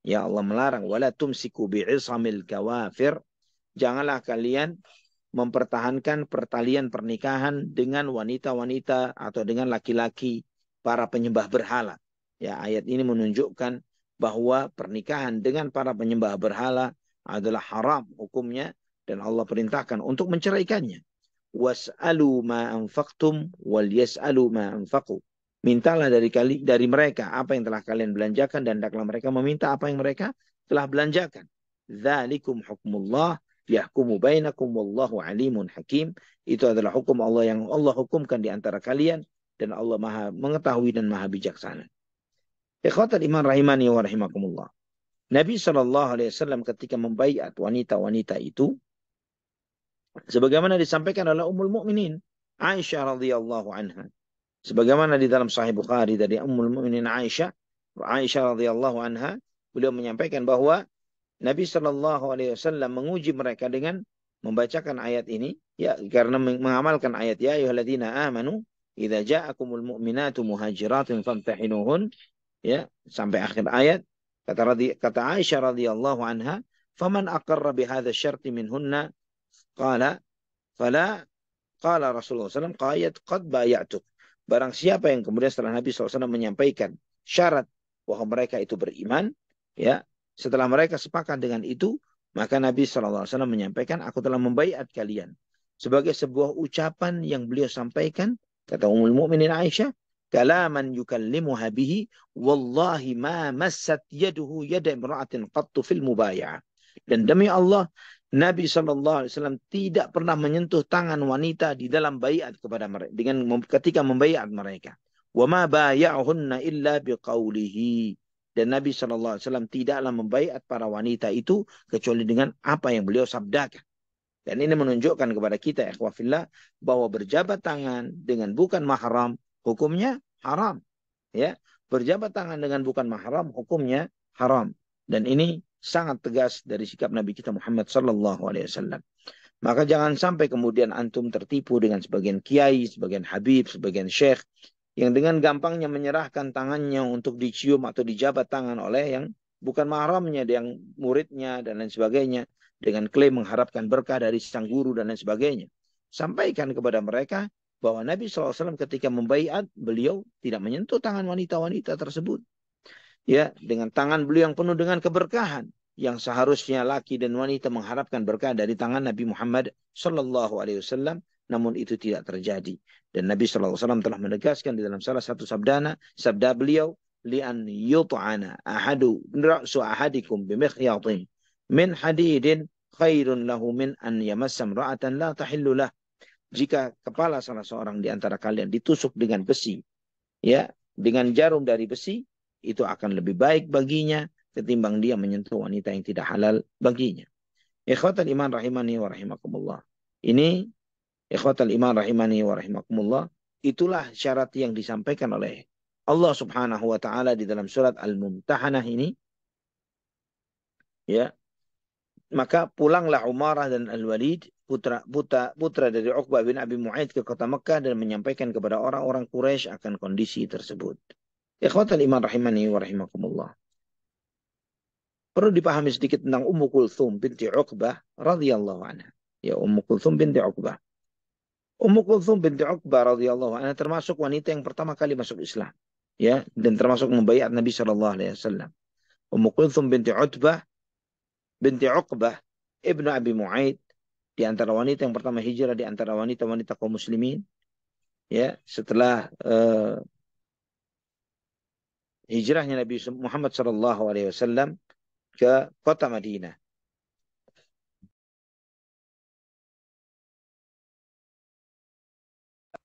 Ya, Allah melarang, wala tumsiku bi'isamil kawafir. Janganlah kalian mempertahankan pertalian pernikahan dengan wanita-wanita atau dengan laki-laki para penyembah berhala. Ya, ayat ini menunjukkan bahwa pernikahan dengan para penyembah berhala adalah haram hukumnya, dan Allah perintahkan untuk menceraikannya. Was'alu ma anfaqtum wal yas'alu ma anfaqu. Mintalah dari mereka apa yang telah kalian belanjakan, dan hendaklah mereka meminta apa yang mereka telah belanjakan. Dzalikum hukmullah yahkumu bainakum wallahu alimun hakim. Itu adalah hukum Allah yang Allah hukumkan di antara kalian, dan Allah Maha mengetahui dan Maha bijaksana. Ikhwatal iman rahimani wa rahimakumullah. Nabi SAW ketika membaiat wanita-wanita itu, sebagaimana disampaikan oleh Ummul Mukminin Aisyah radhiyallahu anha, sebagaimana di dalam Sahih Bukhari dari Ummul Mukminin Aisyah radhiyallahu anha, beliau menyampaikan bahwa Nabi SAW menguji mereka dengan membacakan ayat ini, ya, karena mengamalkan ayat ya ayyuhalladzina amanu idza ja'akumul mu'minatu muhajiratin famtahinuhun, ya, sampai akhir ayat. Kata Aisyah radhiyallahu anha, faman aqarra bihadza syarti minhunna qala fala qala Rasulullah SAW qad bay'atuk. Barang siapa yang kemudian setelah Nabi SAW menyampaikan syarat bahwa mereka itu beriman, ya, setelah mereka sepakat dengan itu, maka Nabi SAW menyampaikan, aku telah membaiat kalian. sebagai sebuah ucapan yang beliau sampaikan, kata Ummul Mukminin Aisyah, kalaman yukallimuha bihi wallahi ma massat yaduhu yada imra'atin qattu fil mubaya'ah. Dan demi Allah, Nabi SAW tidak pernah menyentuh tangan wanita di dalam baiat kepada mereka dengan ketika membaiat mereka. Wa ma baya'hunna illa biqaulihi. Dan Nabi SAW tidaklah membaiat para wanita itu kecuali dengan apa yang beliau sabdakan. Dan ini menunjukkan kepada kita, ikhwafillah, bahwa berjabat tangan dengan bukan mahram, hukumnya haram. Ya, berjabat tangan dengan bukan mahram, hukumnya haram. Dan ini sangat tegas dari sikap Nabi kita Muhammad Sallallahu Alaihi Wasallam. Maka jangan sampai kemudian antum tertipu dengan sebagian kiai, sebagian habib, sebagian syekh, yang dengan gampangnya menyerahkan tangannya untuk dicium atau dijabat tangan oleh yang bukan mahramnya, yang muridnya dan lain sebagainya, dengan klaim mengharapkan berkah dari sang guru dan lain sebagainya. Sampaikan kepada mereka bahwa Nabi SAW ketika membaiat, beliau tidak menyentuh tangan wanita-wanita tersebut. Ya, dengan tangan beliau yang penuh dengan keberkahan, yang seharusnya laki dan wanita mengharapkan berkah dari tangan Nabi Muhammad SAW, namun itu tidak terjadi. Dan Nabi SAW telah menegaskan di dalam salah satu sabda beliau, li'an yut'ana ahadu ra'su ahadikum bimikhyatin min hadidin khairun lahu min an yamassam ra'atan la tahillu lah. Jika kepala salah seorang di antara kalian ditusuk dengan besi, ya, dengan jarum dari besi, itu akan lebih baik baginya ketimbang dia menyentuh wanita yang tidak halal baginya. Ikhwatal iman rahimani wa rahimakumullah. Ini ikhwatal iman rahimani wa rahimakumullah, itulah syarat yang disampaikan oleh Allah Subhanahu wa taala di dalam surat Al-Mumtahanah ini. Ya, maka pulanglah Umarah dan Al-Walid, putra dari Uqbah bin Abi Mu'aid, ke kota Mekah dan menyampaikan kepada orang-orang Quraisy akan kondisi tersebut. Ikhwatal iman rahimani wa rahimakumullah. Perlu dipahami sedikit tentang Ummu Kulthum binti Uqbah radhiyallahu anha. Ya, Ummu Kulthum binti Uqbah. Ummu Kulthum binti Uqbah radhiyallahu anha termasuk wanita yang pertama kali masuk Islam. Ya, dan termasuk membaiat Nabi sallallahu alaihi wasallam. Ummu Kulthum binti Uqbah ibnu Abi Mu'aid, di antara wanita yang pertama hijrah di antara wanita-wanita kaum muslimin. Ya, setelah hijrahnya Nabi Muhammad sallallahu alaihi wasallam ke kota Madinah.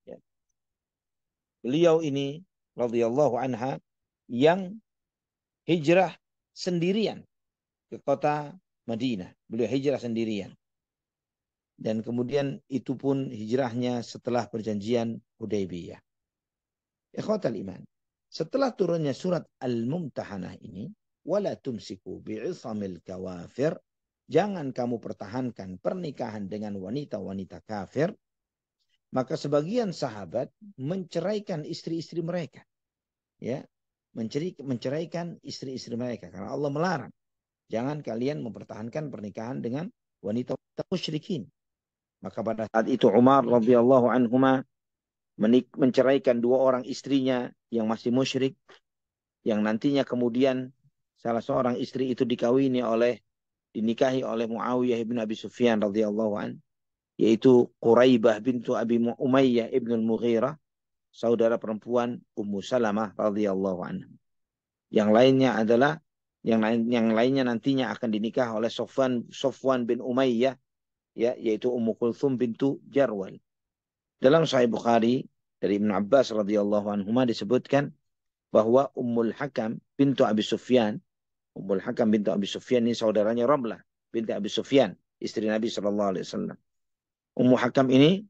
Ya. Beliau ini radhiyallahu anha yang hijrah sendirian ke kota Madinah. Beliau hijrah sendirian. Dan kemudian itu pun hijrahnya setelah perjanjian Hudaybiyah. Ikhwatal iman. Setelah turunnya surat Al-Mumtahanah ini, wala tumsiku bi'isamil kawafir, jangan kamu pertahankan pernikahan dengan wanita-wanita kafir, maka sebagian sahabat menceraikan istri-istri mereka. Ya, menceraikan istri-istri mereka karena Allah melarang. Jangan kalian mempertahankan pernikahan dengan wanita-wanita musyrikin. Maka pada saat itu Umar radhiyallahu anhuma menceraikan dua orang istrinya yang masih musyrik, yang nantinya kemudian salah seorang istri itu dinikahi oleh Muawiyah bin Abi Sufyan radhiyallahu an, yaitu Quraibah bintu Abi Umayyah ibn al-Mughirah, saudara perempuan Ummu Salamah radhiyallahu anha. Yang lainnya nantinya akan dinikah oleh Sofwan bin Umayyah, ya, yaitu Ummu Kulthum bintu Jarwal. Dalam Sahih Bukhari dari Ibnu Abbas radhiyallahu anhuma disebutkan bahwa Ummul Hakam bintu Abi Sufyan, Ummul Hakam bintu Abi Sufyan ini saudaranya Ramlah binti Abi Sufyan, istri Nabi sallallahu alaihi wasallam. Ummu Hakam ini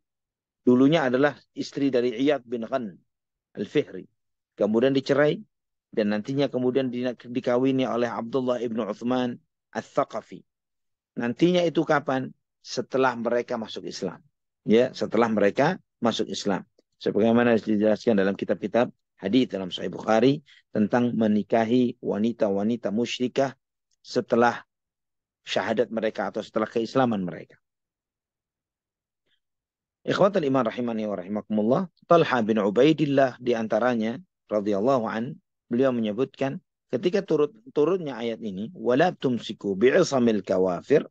dulunya adalah istri dari Iyad bin Ghan Al-Fihri. Kemudian dicerai dan nantinya kemudian dikawini oleh Abdullah ibnu Uthman Al-Thaqafi. Nantinya itu kapan? Setelah mereka masuk Islam. Ya, setelah mereka masuk Islam. Sebagaimana dijelaskan dalam kitab-kitab hadis dalam Sahih Bukhari tentang menikahi wanita-wanita musyrikah setelah syahadat mereka atau setelah keislaman mereka. Ikhwatal iman rahimani wa rahimakumullah, Talha bin Ubaidillah di antaranya radhiyallahu an, beliau menyebutkan ketika turunnya ayat ini, wala tumsiku bi'isamil kawafir,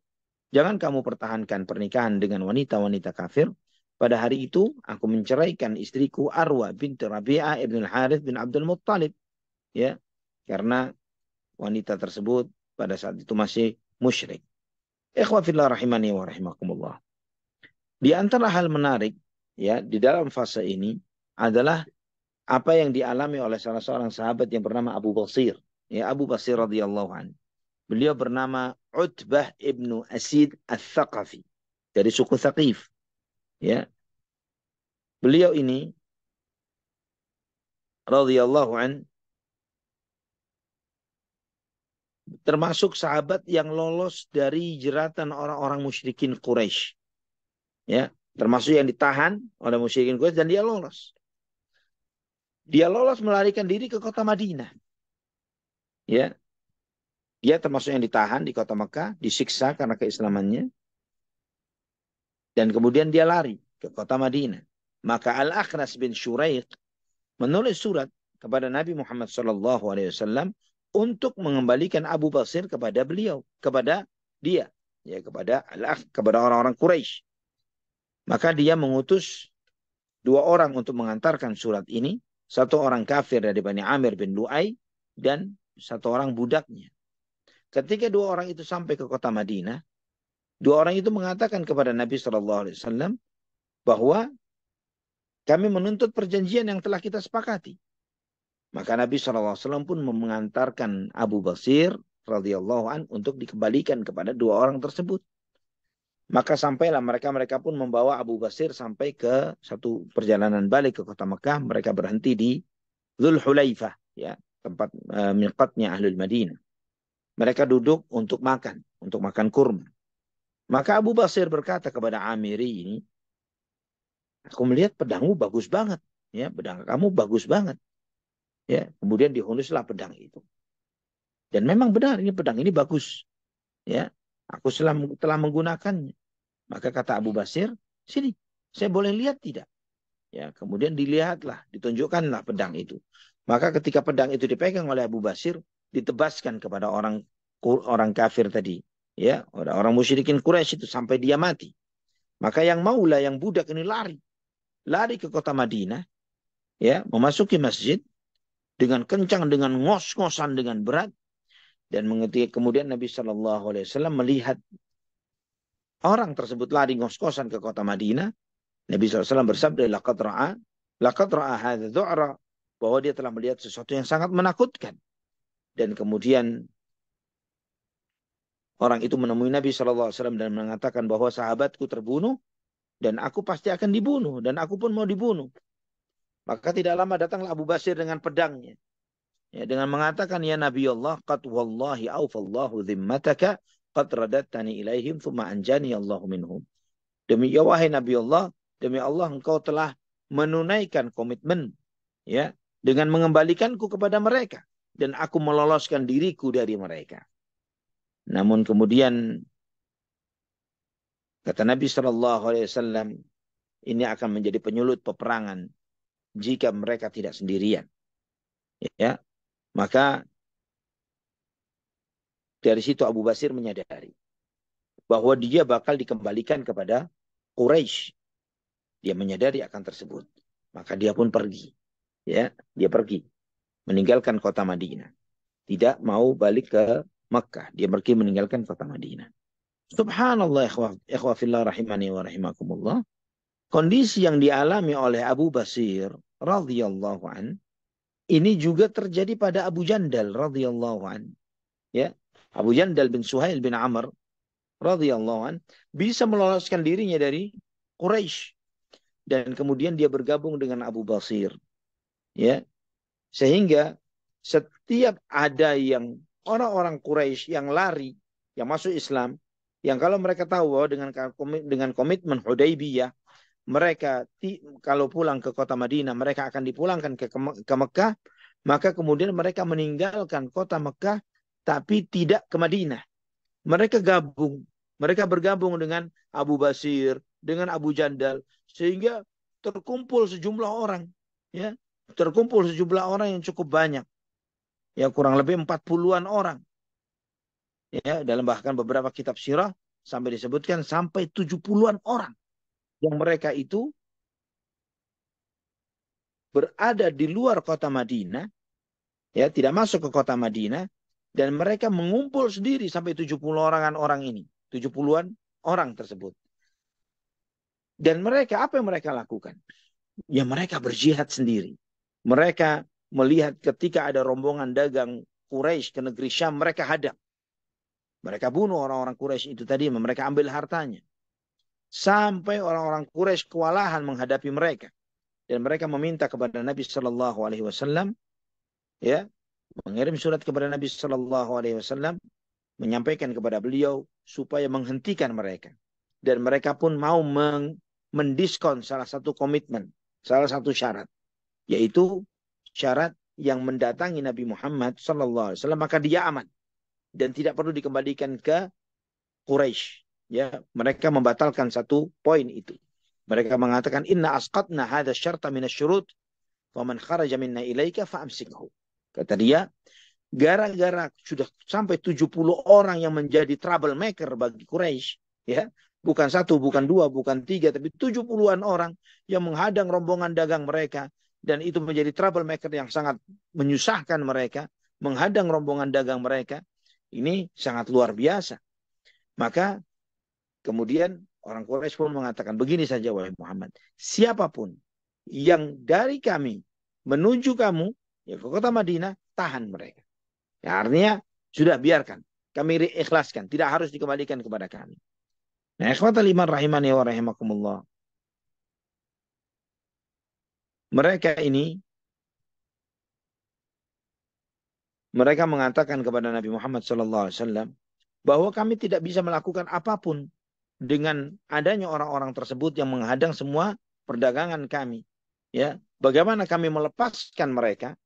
Jangan kamu pertahankan pernikahan dengan wanita-wanita kafir. Pada hari itu aku menceraikan istriku Arwa binti Rabi'ah ibn al-Harith bin Abdul Muttalib. Ya, karena wanita tersebut pada saat itu masih musyrik. Ikhwa fillah rahimani wa rahimakumullah. Di antara hal menarik ya di dalam fase ini adalah apa yang dialami oleh salah seorang sahabat yang bernama Abu Basir. Ya, Abu Basir radhiyallahu anhu. Beliau bernama Utbah ibnu Asid al-Thaqafi. Dari suku Thaqif. Ya, beliau ini radhiyallahu anhu termasuk sahabat yang lolos dari jeratan orang-orang musyrikin Quraisy. Ya, termasuk yang ditahan oleh musyrikin Quraisy dan dia lolos. Dia lolos melarikan diri ke kota Madinah. Ya, dia termasuk yang ditahan di kota Mekah, disiksa karena keislamannya, dan kemudian dia lari ke kota Madinah. Maka Al-Akhnas bin Syuraiq menulis surat kepada Nabi Muhammad SAW untuk mengembalikan Abu Basir kepada beliau, kepada dia, ya kepada orang-orang Quraisy. Maka dia mengutus 2 orang untuk mengantarkan surat ini, 1 orang kafir dari Bani Amir bin Lu'ay dan 1 orang budaknya. Ketika 2 orang itu sampai ke kota Madinah, 2 orang itu mengatakan kepada Nabi SAW bahwa kami menuntut perjanjian yang telah kita sepakati. Maka Nabi SAW pun mengantarkan Abu Basir radhiyallahu an untuk dikembalikan kepada 2 orang tersebut. Maka sampailah mereka pun membawa Abu Basir sampai ke satu perjalanan balik ke kota Mekah. Mereka berhenti di Dzul Hulaifah, ya, tempat miqatnya Ahlul Madinah. Mereka duduk untuk makan kurma. Maka Abu Basir berkata kepada Amiri ini, aku melihat pedangmu bagus banget, ya, pedang kamu bagus banget. Ya, kemudian dihunuslah pedang itu. Dan memang benar ini pedang ini bagus. Ya, aku telah menggunakannya. Maka kata Abu Basir, sini, saya boleh lihat tidak? Ya, kemudian dilihatlah, ditunjukkanlah pedang itu. Maka ketika pedang itu dipegang oleh Abu Basir, ditebaskan kepada orang kafir tadi. Ya, orang musyrikin Quraisy itu sampai dia mati. Maka yang Maula, yang budak ini lari ke kota Madinah, ya, memasuki masjid dengan kencang, dengan ngos-ngosan, dengan berat. Dan kemudian Nabi SAW melihat orang tersebut lari ngos-ngosan ke kota Madinah. Nabi SAW bersabda, laqad ra'a hadza dhu'ra, bahwa dia telah melihat sesuatu yang sangat menakutkan. Dan kemudian orang itu menemui Nabi SAW dan mengatakan bahwa sahabatku terbunuh dan aku pasti akan dibunuh dan aku pun mau dibunuh. Maka tidak lama datanglah Abu Basir dengan pedangnya. Ya, dengan mengatakan, ya Nabi Allah, qad wallahi awfallahu dhimmataka, qad radattani ilaihim, thumma anjani Allahu minhum. Demi ya wahai Nabi Allah, demi Allah engkau telah menunaikan komitmen, ya, dengan mengembalikanku kepada mereka. Dan aku meloloskan diriku dari mereka. Namun kemudian, kata Nabi SAW, ini akan menjadi penyulut peperangan jika mereka tidak sendirian. Ya, maka dari situ Abu Basir menyadari bahwa dia bakal dikembalikan kepada Quraisy. Dia menyadari akan tersebut. Maka dia pun pergi. Ya, dia pergi. Meninggalkan kota Madinah. Tidak mau balik ke Makkah. Dia pergi meninggalkan kota Madinah. Subhanallah, ikhwah fillah rahimani wa rahimakumullah. Kondisi yang dialami oleh Abu Basir radhiyallahu an, ini juga terjadi pada Abu Jandal radhiyallahu an. Ya, Abu Jandal bin Suhail bin Amr radhiyallahu an bisa meloloskan dirinya dari Quraisy dan kemudian dia bergabung dengan Abu Basir. Ya, sehingga setiap ada yang orang-orang Quraisy yang lari, yang masuk Islam, yang kalau mereka tahu bahwa dengan komitmen Hudaybiyah, mereka kalau pulang ke kota Madinah, mereka akan dipulangkan ke Mekah, maka kemudian mereka meninggalkan kota Mekah, tapi tidak ke Madinah. Mereka bergabung dengan Abu Basir, dengan Abu Jandal, sehingga terkumpul sejumlah orang, ya, terkumpul sejumlah orang yang cukup banyak, ya kurang lebih 40-an orang, ya dalam bahkan beberapa kitab sirah sampai disebutkan sampai 70-an orang yang mereka itu berada di luar kota Madinah, ya, tidak masuk ke kota Madinah, dan mereka mengumpul sendiri sampai 70 orangan orang ini, 70-an orang tersebut. Dan mereka, apa yang mereka lakukan? Ya mereka berjihad sendiri. Mereka melihat ketika ada rombongan dagang Quraisy ke negeri Syam, mereka hadang. Mereka bunuh orang-orang Quraisy itu tadi, mereka ambil hartanya. Sampai orang-orang Quraisy kewalahan menghadapi mereka. Dan mereka meminta kepada Nabi Shallallahu Alaihi Wasallam, ya, mengirim surat kepada Nabi Shallallahu Alaihi Wasallam, menyampaikan kepada beliau supaya menghentikan mereka. Dan mereka pun mau mendiskon salah satu komitmen, salah satu syarat, yaitu syarat yang mendatangi Nabi Muhammad Sallallahu Alaihi Wasallam maka dia aman dan tidak perlu dikembalikan ke Quraisy. Ya, mereka membatalkan satu poin itu. Mereka mengatakan inna asqatna hadha syarta min asyurut faman kharaja minna ilaika fa'amsikhu. Kata dia, gara-gara sudah sampai 70 orang yang menjadi troublemaker bagi Quraisy, ya, bukan satu, bukan dua, bukan tiga, tapi 70-an orang yang menghadang rombongan dagang mereka, dan itu menjadi troublemaker yang sangat menyusahkan mereka, menghadang rombongan dagang mereka. Ini sangat luar biasa. Maka kemudian orang Quraisy pun mengatakan, begini saja wahai Muhammad, siapapun yang dari kami menuju kamu, ya, ke kota Madinah, tahan mereka. Ya, artinya sudah biarkan, kami ikhlaskan, tidak harus dikembalikan kepada kami. Nah, ikhwatal iman rahimani wa rahimakumullah. Mereka ini, mereka mengatakan kepada Nabi Muhammad SAW bahwa kami tidak bisa melakukan apapun dengan adanya orang-orang tersebut yang menghadang semua perdagangan kami. Ya, bagaimana kami melepaskan mereka?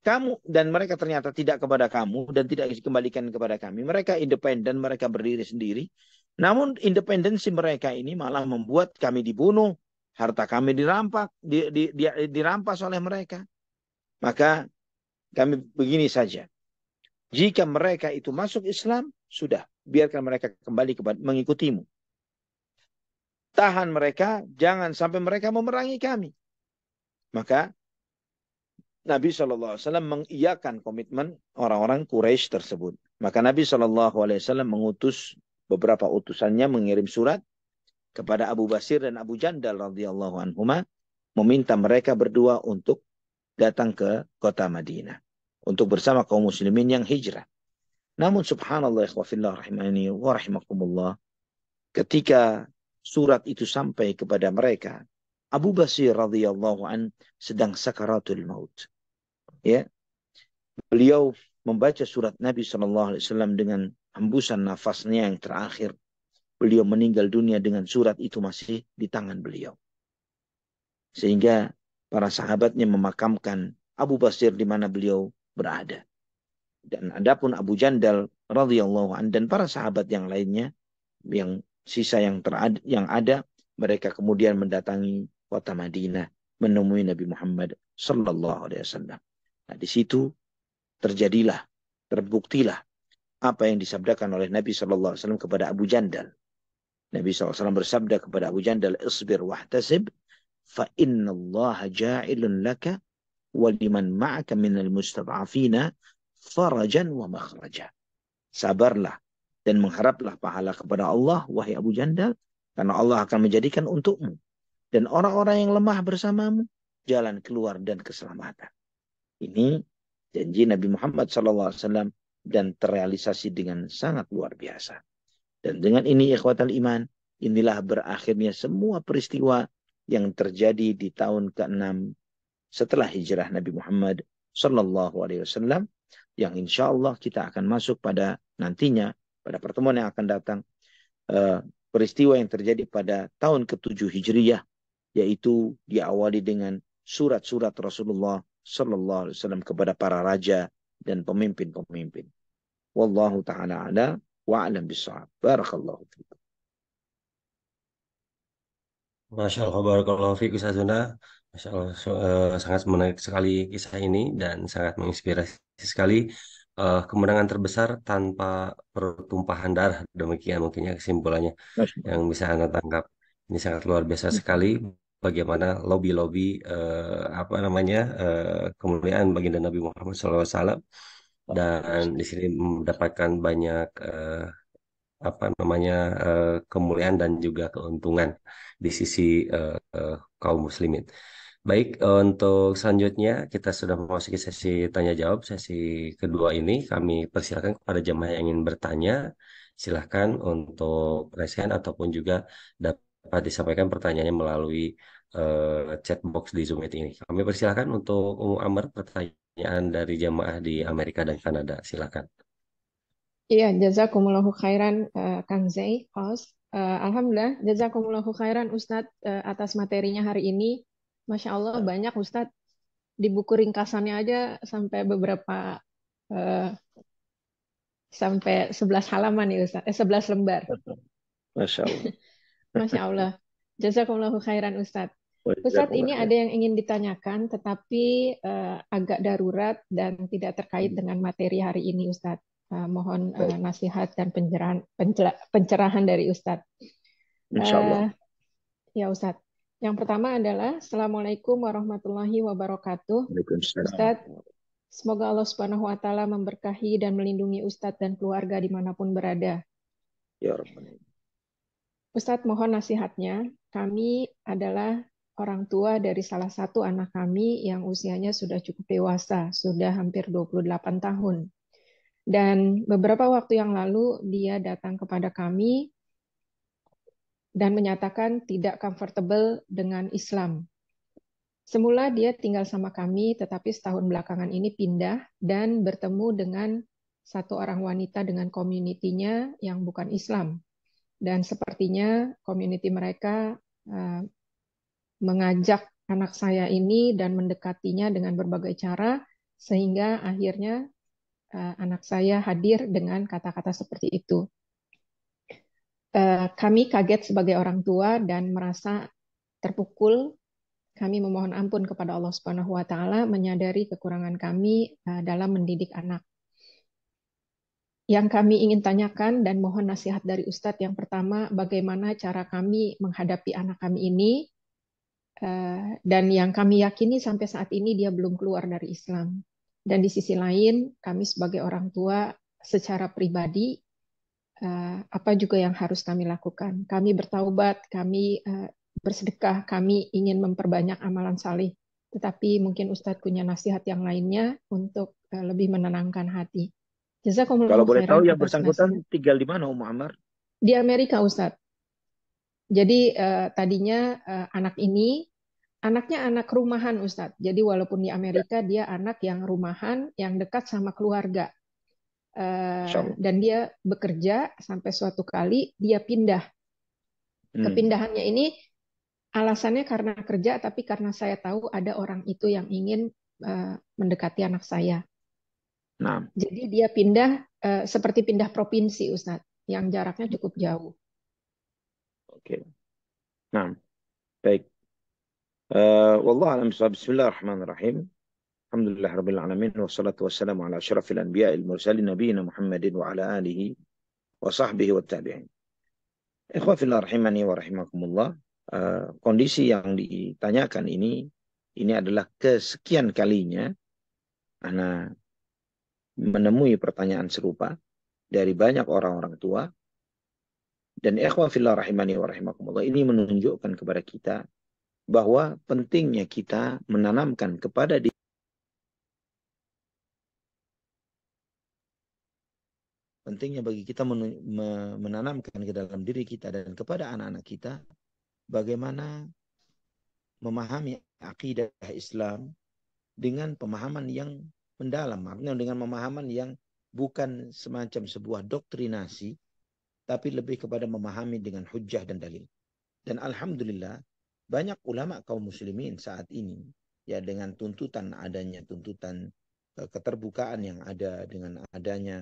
Kamu dan mereka ternyata tidak kepada kamu dan tidak dikembalikan kepada kami. Mereka independen, mereka berdiri sendiri. Namun independensi mereka ini malah membuat kami dibunuh, harta kami dirampas oleh mereka. Maka kami begini saja. Jika mereka itu masuk Islam, sudah, biarkan mereka kembali mengikutimu. Tahan mereka, jangan sampai mereka memerangi kami. Maka Nabi SAW mengiyakan komitmen orang-orang Quraisy tersebut. Maka Nabi SAW mengutus beberapa utusannya mengirim surat kepada Abu Basir dan Abu Jandal radhiyallahu anhuma, meminta mereka berdua untuk datang ke kota Madinah untuk bersama kaum muslimin yang hijrah. Namun subhanallah ikhwafillah rahimani wa rahimakumullah, ketika surat itu sampai kepada mereka, Abu Basir radhiyallahu an sedang sakaratul maut. Ya, beliau membaca surat Nabi SAW dengan hembusan nafasnya yang terakhir. Beliau meninggal dunia dengan surat itu masih di tangan beliau. Sehingga para sahabatnya memakamkan Abu Basir di mana beliau berada. Dan adapun Abu Jandal radhiyallahu an dan para sahabat yang lainnya, yang sisa yang ada, mereka kemudian mendatangi kota Madinah menemui Nabi Muhammad sallallahu alaihi wasallam. Nah, di situ terbuktilah apa yang disabdakan oleh Nabi sallallahu alaihi wasallam kepada Abu Jandal. Nabi SAW bersabda kepada Abu Jandal, "Isbir wahtasib, fa inna Allah ja'ilun laka wa liman ma'aka minal mustad'afina farajan wa makhraja." Sabarlah dan mengharaplah pahala kepada Allah, wahai Abu Jandal, karena Allah akan menjadikan untukmu dan orang-orang yang lemah bersamamu jalan keluar dan keselamatan. Ini janji Nabi Muhammad SAW dan terrealisasi dengan sangat luar biasa. Dan dengan ini ikhwatal iman, inilah berakhirnya semua peristiwa yang terjadi di tahun ke-6 setelah hijrah Nabi Muhammad SAW, yang insya Allah kita akan masuk pada nantinya, pada pertemuan yang akan datang, peristiwa yang terjadi pada tahun ke-7 Hijriyah, yaitu diawali dengan surat-surat Rasulullah sallallahu alaihi wasallam kepada para raja dan pemimpin-pemimpin. Wallahu taala ala wa a'lam bissawab. Barakallahu fiikum. Masya Allah, barakallahu fiik Ustaz Zuna. Masya Allah, sangat menarik sekali kisah ini dan sangat menginspirasi sekali. kemenangan terbesar tanpa pertumpahan darah. Demikian mungkinnya kesimpulannya Masya yang Allah. bisa Anda tangkap. Ini sangat luar biasa sekali bagaimana lobby-lobby apa namanya kemuliaan baginda Nabi Muhammad SAW, dan di sini mendapatkan banyak apa namanya kemuliaan dan juga keuntungan di sisi kaum muslimin. Baik, untuk selanjutnya kita sudah memasuki sesi tanya jawab. Sesi kedua ini kami persilakan kepada jemaah yang ingin bertanya. Silahkan untuk resen ataupun juga dapat disampaikan pertanyaannya melalui chat box di Zoom meeting ini. Kami persilakan untuk Umu Amr, pertanyaan dari jemaah di Amerika dan Kanada. Silakan. Iya, jazakumullahu khairan Kang Zai, host. Alhamdulillah, jazakumullahu khairan Ustadz atas materinya hari ini. Masya Allah banyak Ustadz, di buku ringkasannya aja sampai beberapa eh, sampai 11 halaman ya Ustadz, 11 lembar. Masya Allah. Masya Allah. Jazakumullahu khairan Ustadz. Ustadz Jazakallah ini khair. ada yang ingin ditanyakan tetapi agak darurat dan tidak terkait dengan materi hari ini Ustadz. Mohon Baik. nasihat dan pencerahan dari Ustadz. Insya Allah. Ya Ustadz. Yang pertama adalah Assalamualaikum warahmatullahi wabarakatuh. Waalaikumsalam. Ustadz, semoga Allah Subhanahu wa Ta'ala memberkahi dan melindungi Ustadz dan keluarga dimanapun berada. Ya Rabbal. Ustadz, mohon nasihatnya. Kami adalah orang tua dari salah satu anak kami yang usianya sudah cukup dewasa, sudah hampir 28 tahun. Dan beberapa waktu yang lalu dia datang kepada kami dan menyatakan tidak comfortable dengan Islam. Semula dia tinggal sama kami, tetapi setahun belakangan ini pindah dan bertemu dengan satu orang wanita dengan komunitinya yang bukan Islam. Dan sepertinya community mereka mengajak anak saya ini dan mendekatinya dengan berbagai cara, sehingga akhirnya anak saya hadir dengan kata-kata seperti itu. Kami kaget sebagai orang tua dan merasa terpukul. Kami memohon ampun kepada Allah Subhanahu wa Ta'ala, menyadari kekurangan kami dalam mendidik anak. Yang kami ingin tanyakan dan mohon nasihat dari Ustadz, yang pertama, bagaimana cara kami menghadapi anak kami ini, dan yang kami yakini sampai saat ini dia belum keluar dari Islam. Dan di sisi lain, kami sebagai orang tua secara pribadi, apa juga yang harus kami lakukan. Kami bertaubat, kami bersedekah, kami ingin memperbanyak amalan saleh. Tetapi mungkin Ustadz punya nasihat yang lainnya untuk lebih menenangkan hati. Kalau Jazakumullahu boleh tahu khairan yang atas bersangkutan nasihat. tinggal di mana, Ummu Ammar? Di Amerika, Ustadz. Jadi tadinya anaknya anak rumahan, Ustadz. Jadi walaupun di Amerika, dia anak yang rumahan, yang dekat sama keluarga. Insya Allah. Dan dia bekerja sampai suatu kali dia pindah. Kepindahannya ini alasannya karena kerja, tapi karena saya tahu ada orang itu yang ingin mendekati anak saya. Nah, Jadi dia pindah seperti pindah provinsi, Ustadz, yang jaraknya cukup jauh. oke. Nah, baik. Wallahu a'lam bishawab. Bismillahirrahmanirrahim. Alhamdulillah rabbil alamin wassalatu wassalamu ala asyrafil anbiya'il mursalin nabiyina Muhammadin wa ala alihi wa sahbihi wa tabi'in. Ikhwa fillah rahimani wa rahimakumullah. Kondisi yang ditanyakan ini adalah kesekian kalinya ana menemui pertanyaan serupa dari banyak orang-orang tua. Dan ikhwa fillah rahimani wa rahimakumullah, ini menunjukkan kepada kita bahwa pentingnya kita menanamkan kepada diri, pentingnya bagi kita menanamkan ke dalam diri kita dan kepada anak-anak kita bagaimana memahami akidah Islam dengan pemahaman yang mendalam, artinya dengan pemahaman yang bukan semacam sebuah doktrinasi, tapi lebih kepada memahami dengan hujjah dan dalil. Dan alhamdulillah banyak ulama kaum muslimin saat ini ya dengan adanya tuntutan keterbukaan yang ada, dengan adanya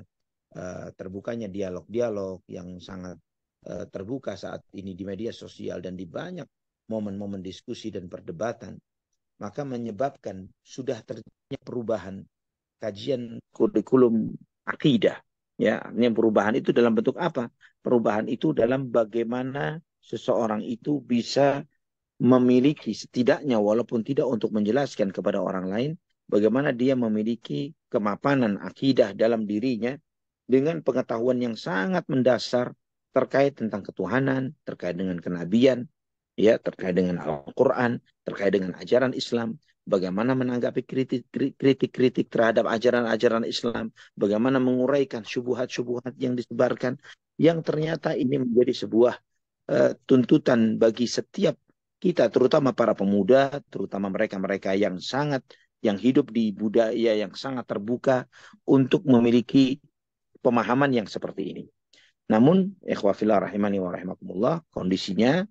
terbukanya dialog-dialog yang sangat terbuka saat ini di media sosial dan di banyak momen-momen diskusi dan perdebatan, maka menyebabkan sudah terjadinya perubahan kajian kurikulum akidah. Ya, artinya perubahan itu dalam bentuk apa? Perubahan itu dalam bagaimana seseorang itu bisa memiliki setidaknya walaupun tidak untuk menjelaskan kepada orang lain, bagaimana dia memiliki kemapanan akidah dalam dirinya dengan pengetahuan yang sangat mendasar terkait tentang ketuhanan, terkait dengan kenabian, ya, terkait dengan Al-Quran, terkait dengan ajaran Islam, bagaimana menanggapi kritik-kritik terhadap ajaran-ajaran Islam, bagaimana menguraikan syubhat-syubhat yang disebarkan, yang ternyata ini menjadi sebuah tuntutan bagi setiap kita, terutama para pemuda, terutama mereka-mereka yang hidup di budaya yang sangat terbuka untuk memiliki pemahaman yang seperti ini. Namun, ikhwafillah rahimani wa rahimakumullah, kondisinya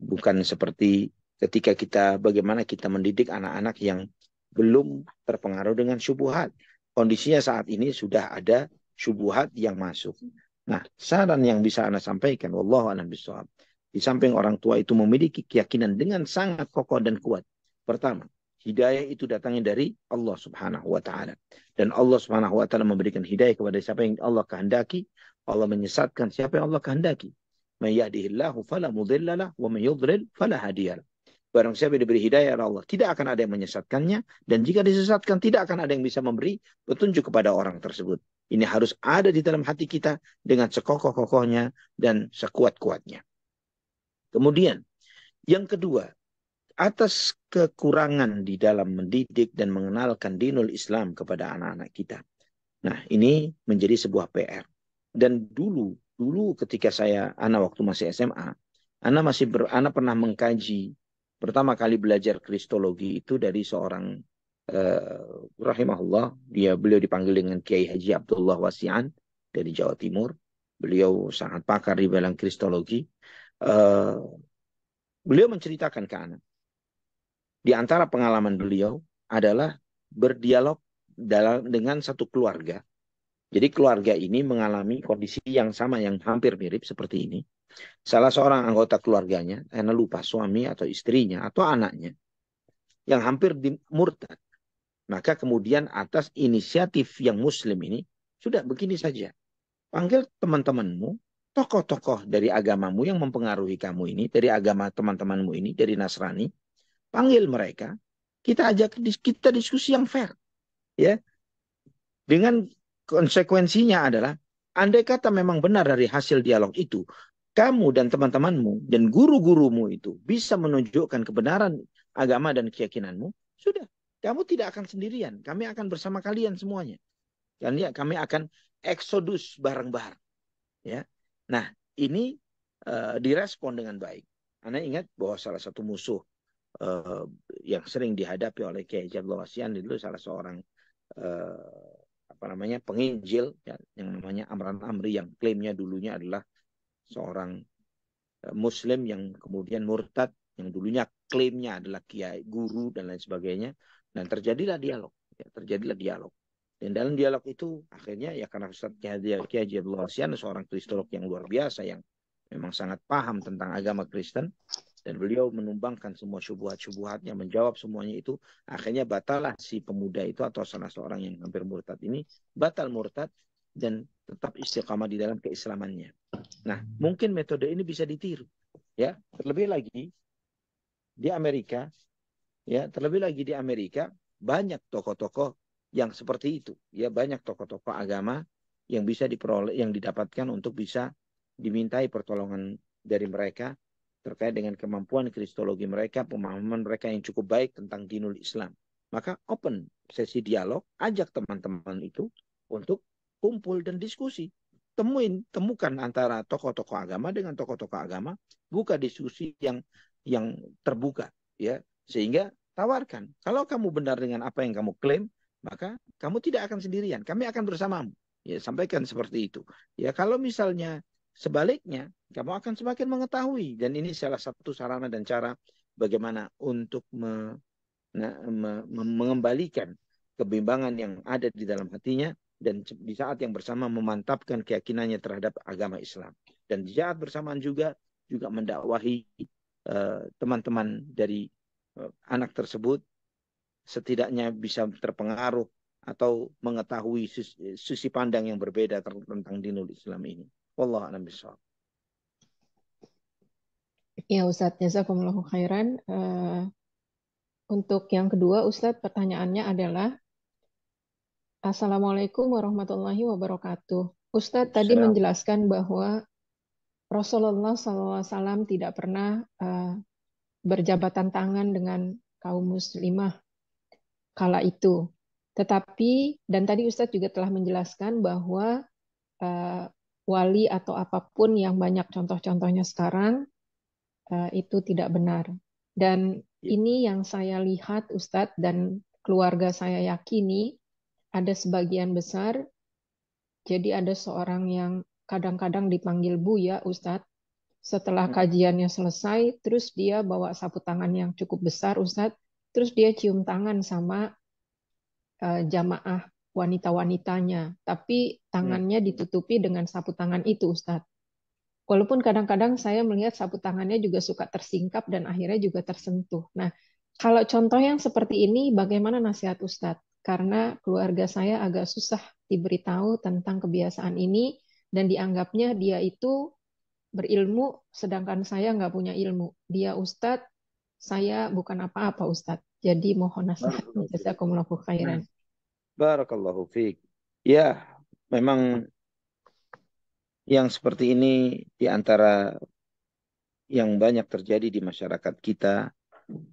bukan seperti ketika bagaimana kita mendidik anak-anak yang belum terpengaruh dengan syubhat. Kondisinya saat ini sudah ada syubhat yang masuk. Nah, saran yang bisa Anda sampaikan, wallahu a'lam bishawab. Di samping orang tua itu memiliki keyakinan dengan sangat kokoh dan kuat. Pertama, hidayah itu datangnya dari Allah Subhanahu wa taala. Dan Allah Subhanahu wa taala memberikan hidayah kepada siapa yang Allah kehendaki, Allah menyesatkan siapa yang Allah kehendaki. Man yahdihillahu fala mudhillalah wa man yudlil fala hadiyalah. Barang siapa yang diberi hidayah oleh Allah, tidak akan ada yang menyesatkannya, dan jika disesatkan tidak akan ada yang bisa memberi petunjuk kepada orang tersebut. Ini harus ada di dalam hati kita dengan sekokoh-kokohnya dan sekuat-kuatnya. Kemudian, yang kedua, atas kekurangan di dalam mendidik dan mengenalkan dinul Islam kepada anak-anak kita. Nah, ini menjadi sebuah PR. Dan dulu ketika anak waktu masih SMA, anak pernah mengkaji, pertama kali belajar kristologi itu dari seorang rahimahullah, beliau dipanggil dengan Kiai Haji Abdullah Wasi'an dari Jawa Timur. Beliau sangat pakar di bidang kristologi. Beliau menceritakan ke anak, di antara pengalaman beliau adalah berdialog dengan satu keluarga. Jadi keluarga ini mengalami kondisi yang sama, yang hampir mirip seperti ini. Salah seorang anggota keluarganya, saya lupa suami atau istrinya atau anaknya, yang hampir murtad. Maka kemudian atas inisiatif yang muslim ini, sudah begini saja. Panggil teman-temanmu, tokoh-tokoh dari agamamu yang mempengaruhi kamu ini, dari agama teman-temanmu ini, dari Nasrani, panggil mereka, kita diskusi yang fair, ya. Dengan konsekuensinya adalah, andai kata memang benar dari hasil dialog itu, kamu dan teman-temanmu dan guru-gurumu itu bisa menunjukkan kebenaran agama dan keyakinanmu, sudah, kamu tidak akan sendirian, kami akan bersama kalian semuanya. Dan ya, kami akan eksodus bareng-bareng. Ya. Nah, ini direspon dengan baik. Anda ingat bahwa salah satu musuh yang sering dihadapi oleh Kiai Abdullah Wasi'an itu salah seorang penginjil, ya, yang namanya Amran Amri, yang klaimnya dulunya adalah seorang Muslim yang kemudian murtad, yang dulunya klaimnya adalah kiai, guru dan lain sebagainya, dan terjadilah dialog. Dan dalam dialog itu akhirnya ya karena Ustaz Kiai Abdullah Wasi'an seorang kristolog yang luar biasa, yang memang sangat paham tentang agama Kristen, dan beliau menumbangkan semua syubhat-syubhatnya, menjawab semuanya itu, akhirnya batalah si pemuda itu atau salah seorang yang hampir murtad ini batal murtad dan tetap istiqamah di dalam keislamannya. Nah, mungkin metode ini bisa ditiru, ya. Terlebih lagi di Amerika, ya, banyak tokoh-tokoh yang seperti itu, ya, banyak tokoh-tokoh agama yang bisa diperoleh, yang didapatkan untuk bisa dimintai pertolongan dari mereka terkait dengan kemampuan kristologi mereka, pemahaman mereka yang cukup baik tentang dinul Islam. Maka open sesi dialog, ajak teman-teman itu untuk kumpul dan diskusi. Temukan antara tokoh-tokoh agama dengan tokoh-tokoh agama, buka diskusi yang terbuka, ya, sehingga tawarkan, kalau kamu benar dengan apa yang kamu klaim, maka kamu tidak akan sendirian, kami akan bersamamu. Ya, sampaikan seperti itu. Ya, kalau misalnya sebaliknya, kamu akan semakin mengetahui. Dan ini salah satu sarana dan cara bagaimana untuk mengembalikan kebimbangan yang ada di dalam hatinya, dan di saat yang bersama memantapkan keyakinannya terhadap agama Islam. Dan di saat bersamaan juga mendakwahi teman-teman dari anak tersebut, setidaknya bisa terpengaruh atau mengetahui sisi pandang yang berbeda tentang dinul Islam ini. Wallahu a'lam bishawab. Ya Ustadz, jazakumullahu khairan. Untuk yang kedua, Ustadz, pertanyaannya adalah, Assalamualaikum warahmatullahi wabarakatuh. Ustadz tadi Salam. menjelaskan bahwa Rasulullah SAW tidak pernah berjabatan tangan dengan kaum muslimah kala itu. Tetapi, dan tadi Ustadz juga telah menjelaskan bahwa wali atau apapun yang banyak contoh-contohnya sekarang, itu tidak benar. Dan ini yang saya lihat Ustadz dan keluarga saya yakini, ada sebagian besar, jadi ada seorang yang kadang-kadang dipanggil Buya Ustadz, setelah kajiannya selesai, terus dia bawa sapu tangan yang cukup besar Ustadz, terus dia cium tangan sama jamaah wanita-wanitanya, tapi tangannya ditutupi dengan sapu tangan itu Ustadz. Walaupun kadang-kadang saya melihat sapu tangannya juga suka tersingkap dan akhirnya juga tersentuh. Nah, kalau contoh yang seperti ini, bagaimana nasihat Ustadz? Karena keluarga saya agak susah diberitahu tentang kebiasaan ini dan dianggapnya dia itu berilmu, sedangkan saya nggak punya ilmu. Dia Ustadz, saya bukan apa-apa Ustadz. Jadi mohon nasihatnya. Jazakumullahu khairan. Barakallahu fiik. Ya, memang yang seperti ini di antara yang banyak terjadi di masyarakat kita,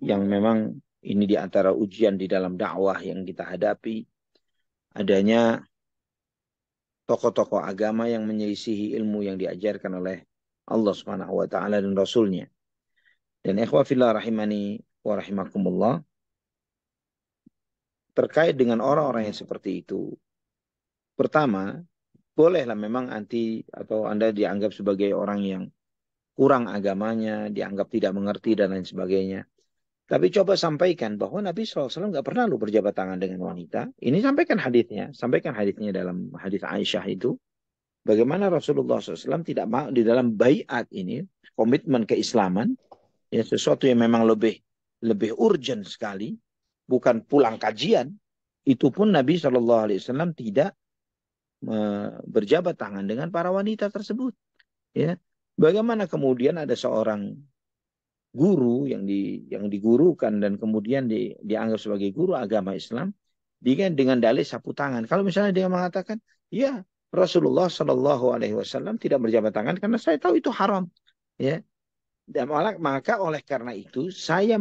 yang memang ini di antara ujian di dalam dakwah yang kita hadapi, adanya tokoh-tokoh agama yang menyelisihi ilmu yang diajarkan oleh Allah Subhanahu wa taala dan Rasulnya. Dan ikhwah fillah rahimani wa rahimakumullah, terkait dengan orang-orang yang seperti itu, pertama, bolehlah memang anti atau Anda dianggap sebagai orang yang kurang agamanya, dianggap tidak mengerti dan lain sebagainya. Tapi coba sampaikan bahwa Nabi SAW nggak pernah lu berjabat tangan dengan wanita. Ini sampaikan hadisnya dalam hadis Aisyah itu. Bagaimana Rasulullah SAW tidak mau di dalam baiat ini, komitmen keislaman, ya sesuatu yang memang lebih urgent sekali, bukan pulang kajian. Itu pun Nabi SAW tidak berjabat tangan dengan para wanita tersebut. Ya, bagaimana kemudian ada seorang guru yang digurukan dan kemudian dianggap sebagai guru agama Islam dengan dalih sapu tangan. Kalau misalnya dia mengatakan, ya Rasulullah Shallallahu Alaihi Wasallam tidak berjabat tangan karena saya tahu itu haram. Ya, dan maka oleh karena itu saya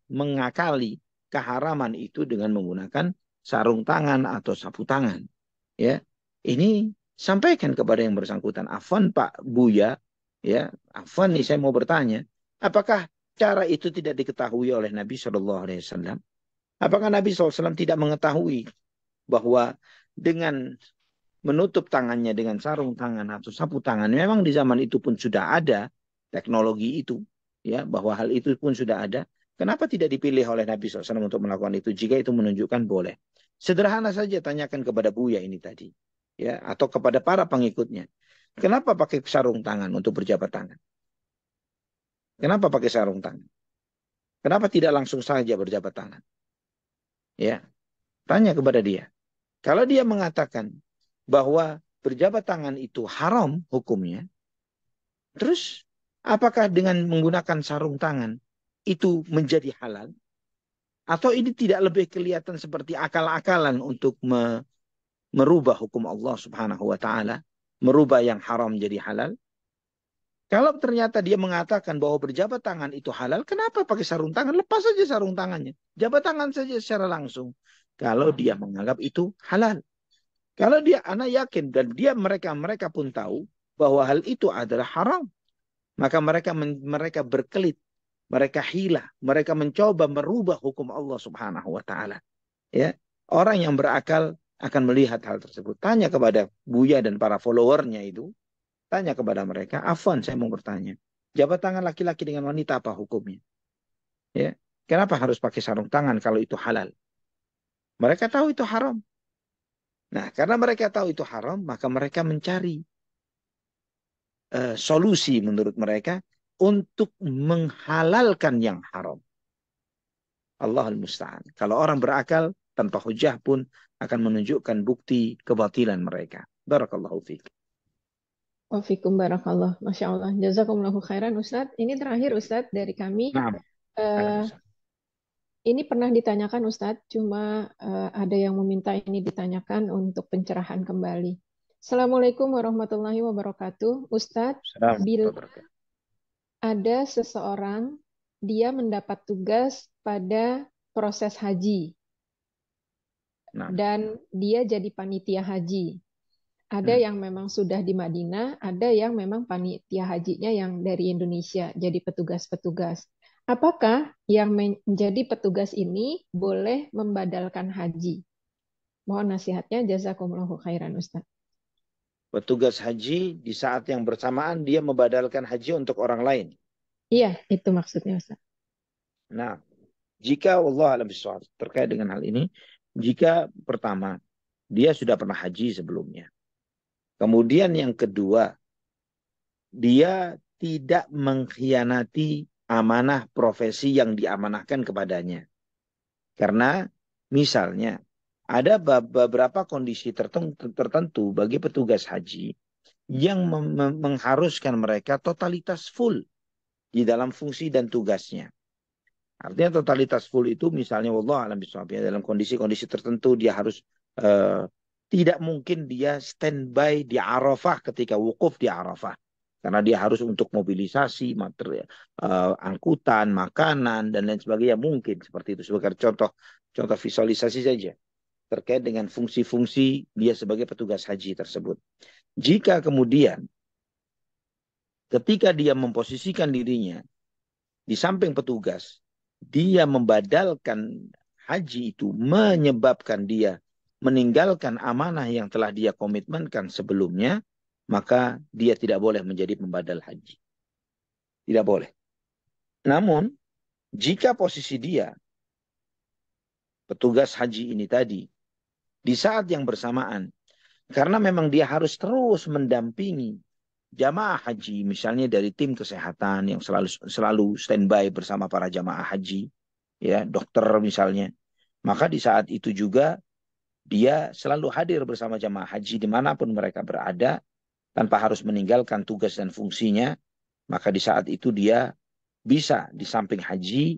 mengakali keharaman itu dengan menggunakan sarung tangan atau sapu tangan. Ya, ini sampaikan kepada yang bersangkutan. Afwan Pak Buya, ya, afwan nih saya mau bertanya, apakah cara itu tidak diketahui oleh Nabi Shallallahu Alaihi Wasallam? Apakah Nabi SAW tidak mengetahui bahwa dengan menutup tangannya dengan sarung tangan atau sapu tangan, memang di zaman itu pun sudah ada teknologi itu, ya, bahwa hal itu pun sudah ada. Kenapa tidak dipilih oleh Nabi SAW untuk melakukan itu? Jika itu menunjukkan boleh. Sederhana saja tanyakan kepada Buya ini tadi, ya, atau kepada para pengikutnya. Kenapa pakai sarung tangan untuk berjabat tangan? Kenapa pakai sarung tangan? Kenapa tidak langsung saja berjabat tangan? Ya, tanya kepada dia. Kalau dia mengatakan bahwa berjabat tangan itu haram hukumnya, terus apakah dengan menggunakan sarung tangan itu menjadi halal? Atau ini tidak lebih kelihatan seperti akal-akalan untuk merubah hukum Allah Subhanahu wa taala, merubah yang haram menjadi halal? Kalau ternyata dia mengatakan bahwa berjabat tangan itu halal, kenapa pakai sarung tangan? Lepas saja sarung tangannya. Jabat tangan saja secara langsung. Kalau dia menganggap itu halal. Kalau dia, anak yakin, dan mereka pun tahu bahwa hal itu adalah haram. Maka mereka berkelit. Mereka hila. Mereka mencoba merubah hukum Allah Subhanahu wa taala. Ya. Orang yang berakal akan melihat hal tersebut. Tanya kepada Buya dan para followernya itu. Tanya kepada mereka, afwan saya mau bertanya. Jabat tangan laki-laki dengan wanita apa hukumnya? Ya. Kenapa harus pakai sarung tangan kalau itu halal? Mereka tahu itu haram. Nah, karena mereka tahu itu haram, maka mereka mencari solusi menurut mereka untuk menghalalkan yang haram. Allahul musta'an. Kalau orang berakal, tanpa hujah pun akan menunjukkan bukti kebatilan mereka. Barakallahu fiik. Wafikum barakallah. Masya Allah. Jazakumullahu khairan Ustadz. Ini terakhir Ustadz dari kami. Nah, Eh, ini pernah ditanyakan Ustadz, cuma ada yang meminta ini ditanyakan untuk pencerahan kembali. Assalamualaikum warahmatullahi wabarakatuh. Ustadz, bila ada seseorang, dia mendapat tugas pada proses haji, dan dia jadi panitia haji. Ada yang memang sudah di Madinah, ada yang memang panitia hajinya yang dari Indonesia, jadi petugas-petugas. Apakah yang menjadi petugas ini boleh membadalkan haji? Mohon nasihatnya, jazakumullahu khairan Ustaz. Petugas haji di saat yang bersamaan dia membadalkan haji untuk orang lain. Iya, itu maksudnya Ustaz. Nah, jika Allah alam bisawab terkait dengan hal ini, jika pertama dia sudah pernah haji sebelumnya. Kemudian yang kedua, dia tidak mengkhianati amanah profesi yang diamanahkan kepadanya. Karena misalnya ada beberapa kondisi tertentu bagi petugas haji yang mengharuskan mereka totalitas full di dalam fungsi dan tugasnya. Artinya totalitas full itu misalnya wallah alam bisawab, ya, dalam kondisi-kondisi tertentu dia harus tidak mungkin dia standby di Arafah ketika wukuf di Arafah. Karena dia harus untuk mobilisasi, material, angkutan, makanan, dan lain sebagainya. Mungkin seperti itu. Sebagai contoh visualisasi saja. Terkait dengan fungsi-fungsi dia sebagai petugas haji tersebut. Jika kemudian ketika dia memposisikan dirinya di samping petugas, dia membadalkan haji itu menyebabkan dia meninggalkan amanah yang telah dia komitmenkan sebelumnya, maka dia tidak boleh menjadi pembadal haji. Tidak boleh. Namun, jika posisi dia, petugas haji ini tadi, di saat yang bersamaan, karena memang dia harus terus mendampingi jamaah haji, misalnya dari tim kesehatan yang selalu standby bersama para jamaah haji, ya, dokter misalnya, maka di saat itu juga dia selalu hadir bersama jamaah haji dimanapun mereka berada, tanpa harus meninggalkan tugas dan fungsinya. Maka di saat itu dia bisa di samping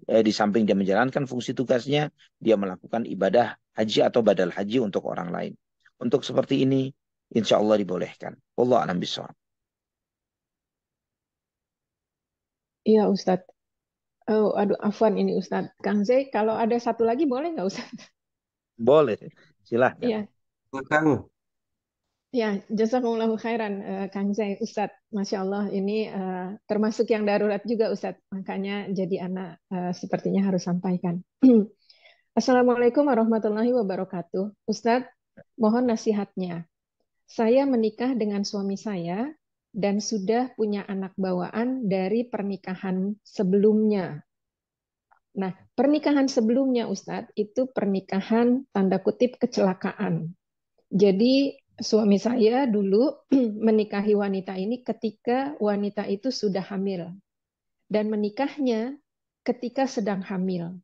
di samping dia menjalankan fungsi tugasnya, dia melakukan ibadah haji atau badal haji untuk orang lain. Untuk seperti ini, insya Allah dibolehkan. Wallahu a'lam bishawab. Iya Ustadz. Oh, aduh, afwan ini Ustadz. Kang Zai, kalau ada satu lagi boleh nggak Ustadz? Boleh, silahkan. Iya. Kang. Ya, jazakumullahu khairan Kang Zai, Ustadz. Masya Allah, ini termasuk yang darurat juga Ustadz. Makanya jadi anak sepertinya harus sampaikan. Assalamualaikum warahmatullahi wabarakatuh. Ustadz, mohon nasihatnya. Saya menikah dengan suami saya dan sudah punya anak bawaan dari pernikahan sebelumnya. Nah, pernikahan sebelumnya Ustadz, itu pernikahan tanda kutip kecelakaan. Jadi suami saya dulu menikahi wanita ini ketika wanita itu sudah hamil. Dan menikahnya ketika sedang hamil.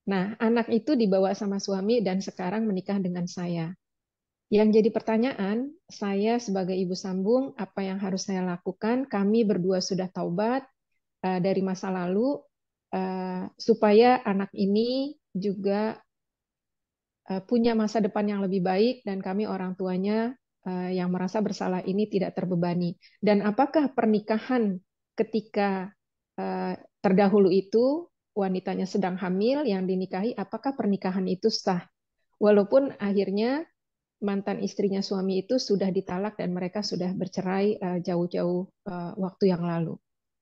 Nah, anak itu dibawa sama suami dan sekarang menikah dengan saya. Yang jadi pertanyaan, saya sebagai ibu sambung, apa yang harus saya lakukan? Kami berdua sudah taubat dari masa lalu, supaya anak ini juga punya masa depan yang lebih baik dan kami orang tuanya yang merasa bersalah ini tidak terbebani. Dan apakah pernikahan ketika terdahulu itu wanitanya sedang hamil yang dinikahi, apakah pernikahan itu sah? Walaupun akhirnya mantan istrinya suami itu sudah ditalak dan mereka sudah bercerai jauh-jauh waktu yang lalu.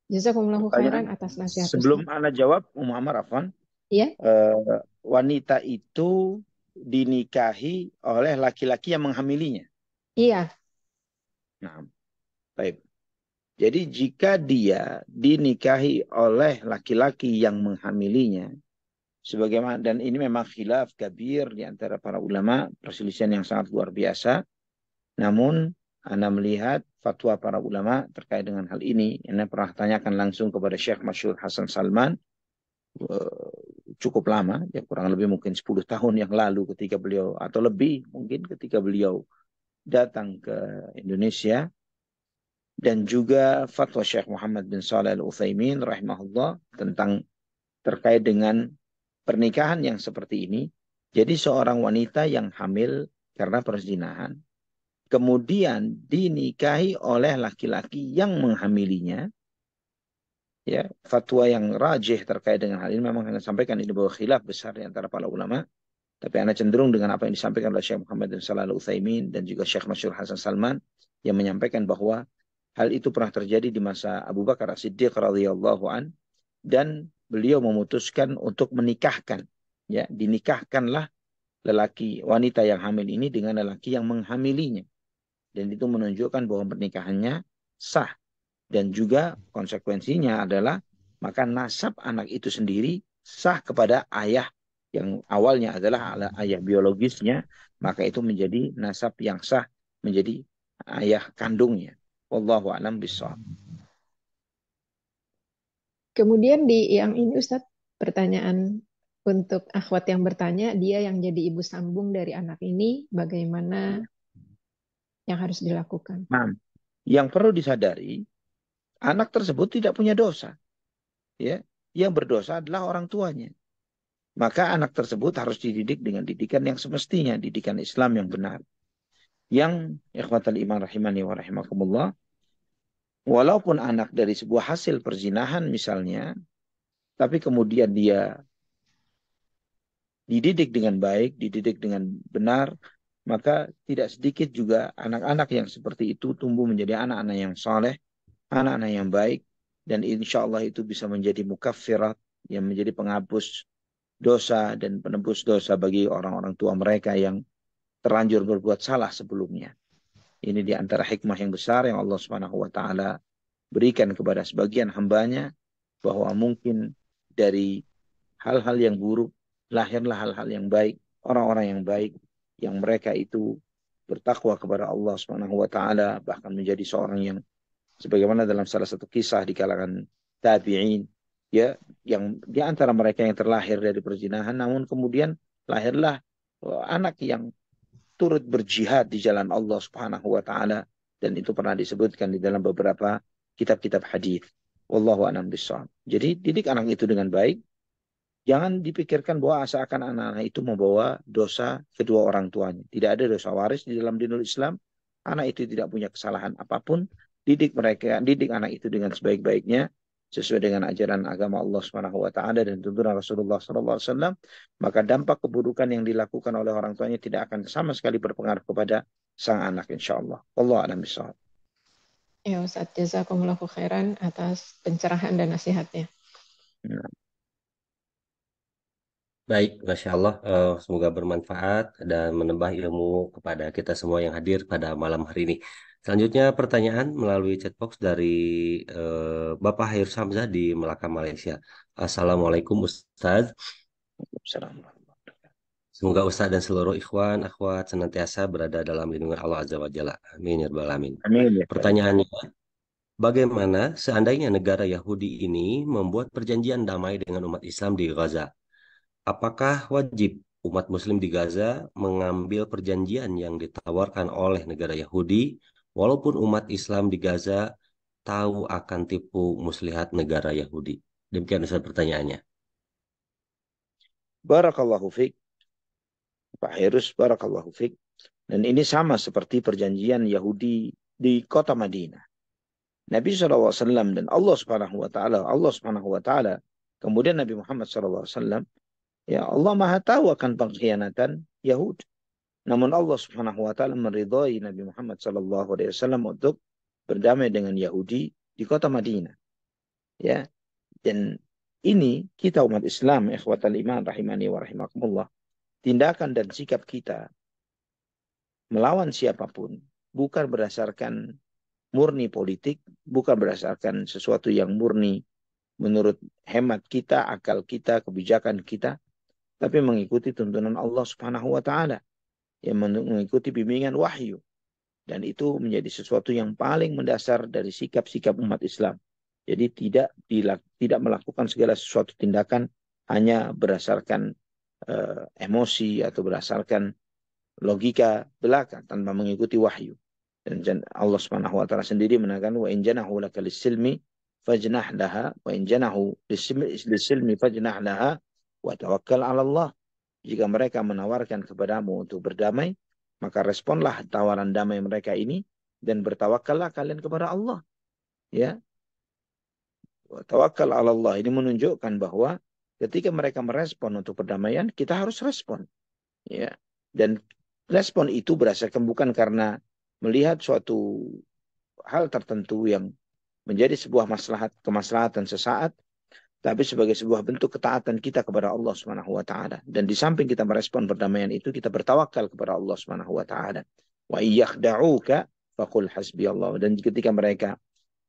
Jazakumullahu khairan atas nasihat Sebelum Ustaz. Anda jawab, Muhammad Afwan, Iya? wanita itu dinikahi oleh laki-laki yang menghamilinya. Iya. Nah, baik. Jadi jika dia dinikahi oleh laki-laki yang menghamilinya, sebagaimana, dan ini memang khilaf kabir di antara para ulama, perselisihan yang sangat luar biasa. Namun Anda melihat fatwa para ulama terkait dengan hal ini. Anda pernah tanyakan langsung kepada Syekh Masyhur Hasan Salman. cukup lama, ya kurang lebih mungkin 10 tahun yang lalu ketika beliau, atau lebih mungkin ketika beliau datang ke Indonesia, dan juga fatwa Syekh Muhammad bin Shalih Al-Utsaimin rahimahullah tentang terkait dengan pernikahan yang seperti ini. Jadi seorang wanita yang hamil karena perzinahan, kemudian dinikahi oleh laki-laki yang menghamilinya, ya, fatwa yang rajih terkait dengan hal ini memang Anda sampaikan ini bahwa khilaf besar di antara para ulama, tapi Anda cenderung dengan apa yang disampaikan oleh Syekh Muhammad bin Shalih Al-Utsaimin dan juga Syekh Masyhur Hasan Salman yang menyampaikan bahwa hal itu pernah terjadi di masa Abu Bakar As-Siddiq radhiyallahu an, dan beliau memutuskan untuk menikahkan, ya, dinikahkanlah wanita yang hamil ini dengan lelaki yang menghamilinya, dan itu menunjukkan bahwa pernikahannya sah. Dan juga konsekuensinya adalah maka nasab anak itu sendiri sah kepada ayah yang awalnya adalah ayah biologisnya, maka itu menjadi nasab yang sah, menjadi ayah kandungnya. Wallahu a'lam bishawab. Kemudian di yang ini Ustadz, pertanyaan untuk akhwat yang bertanya, dia yang jadi ibu sambung dari anak ini, bagaimana yang harus dilakukan? Nah, yang perlu disadari, anak tersebut tidak punya dosa, ya. Yang berdosa adalah orang tuanya. Maka anak tersebut harus dididik dengan didikan yang semestinya, didikan Islam yang benar. Yang ikhwatal iman rahimani wa rahimakumullah, walaupun anak dari sebuah hasil perzinahan misalnya, tapi kemudian dia dididik dengan baik, dididik dengan benar, maka tidak sedikit juga anak-anak yang seperti itu tumbuh menjadi anak-anak yang saleh, anak-anak yang baik, dan insya Allah itu bisa menjadi mukaffirat, yang menjadi penghapus dosa dan penebus dosa bagi orang-orang tua mereka yang terlanjur berbuat salah sebelumnya. Ini di antara hikmah yang besar yang Allah Subhanahu wa taala berikan kepada sebagian hambanya, bahwa mungkin dari hal-hal yang buruk lahirlah hal-hal yang baik, orang-orang yang baik yang mereka itu bertakwa kepada Allah Subhanahu wa taala, bahkan menjadi seorang yang sebagaimana dalam salah satu kisah di kalangan tabi'in, ya, yang di antara mereka yang terlahir dari perzinahan, namun kemudian lahirlah anak yang turut berjihad di jalan Allah Subhanahu wa taala, dan itu pernah disebutkan di dalam beberapa kitab-kitab hadis. Wallahu a'lam bishawab. Jadi didik anak itu dengan baik. Jangan dipikirkan bahwa seakan anak-anak itu membawa dosa kedua orang tuanya. Tidak ada dosa waris di dalam dinul Islam. Anak itu tidak punya kesalahan apapun. Didik anak itu dengan sebaik-baiknya sesuai dengan ajaran agama Allah Subhanahu wa taala dan tuntunan Rasulullah sallallahu alaihi wasallam, maka dampak keburukan yang dilakukan oleh orang tuanya tidak akan sama sekali berpengaruh kepada sang anak insyaallah. Wallahu a'lam bishawab. Ya Ustadz, jazakumullahu khairan atas pencerahan dan nasihatnya. Nah, Baik, Masya Allah, semoga bermanfaat dan menambah ilmu kepada kita semua yang hadir pada malam hari ini. Selanjutnya pertanyaan melalui chatbox dari Bapak Hair Samzah di Melaka, Malaysia. Assalamualaikum Ustaz. Assalamualaikum. Semoga Ustaz dan seluruh ikhwan, akhwat senantiasa berada dalam lindungan Allah Azza wa Jalla. Amin ya rabbal alamin. Amin ya. Pertanyaannya, bagaimana seandainya negara Yahudi ini membuat perjanjian damai dengan umat Islam di Gaza? Apakah wajib umat Muslim di Gaza mengambil perjanjian yang ditawarkan oleh negara Yahudi, walaupun umat Islam di Gaza tahu akan tipu muslihat negara Yahudi? Demikian Ustaz pertanyaannya. Barakallahu fiik. Pak Heru, barakallahu fiik. Dan ini sama seperti perjanjian Yahudi di kota Madinah. Nabi SAW dan Allah Subhanahu wa taala, kemudian Nabi Muhammad SAW, ya, Allah Maha tahu akan pengkhianatan Yahudi. Namun Allah Subhanahu wa taala meridhai Nabi Muhammad SAW untuk berdamai dengan Yahudi di kota Madinah. Ya. Dan ini kita umat Islam, ikhwatal iman rahimani wa rahimakumullah, tindakan dan sikap kita melawan siapapun bukan berdasarkan murni politik, bukan berdasarkan sesuatu yang murni menurut hemat kita, akal kita, kebijakan kita, tapi mengikuti tuntunan Allah Subhanahu wa taala, yang mengikuti bimbingan wahyu. Dan itu menjadi sesuatu yang paling mendasar dari sikap-sikap umat Islam. Jadi tidak melakukan segala sesuatu tindakan hanya berdasarkan emosi atau berdasarkan logika belaka tanpa mengikuti wahyu. Dan Allah Subhanahu wa taala sendiri mengatakan wa in janahu laka lis-silmi fajnah laha wa in janahu lis-silmi fajnah laha wa tawakkal 'ala Allah. Jika mereka menawarkan kepadamu untuk berdamai, maka responlah tawaran damai mereka ini dan bertawakallah kalian kepada Allah. Ya, tawakal 'ala Allah ini menunjukkan bahwa ketika mereka merespon untuk perdamaian, kita harus respon. Ya. Dan respon itu berdasarkan bukan karena melihat suatu hal tertentu yang menjadi sebuah kemaslahatan sesaat, tapi sebagai sebuah bentuk ketaatan kita kepada Allah Subhanahu wa taala. Dan di samping kita merespon perdamaian itu, kita bertawakal kepada Allah Subhanahu wa taala. Wa iyakhda'uka faqul hasbiyallah. Dan ketika mereka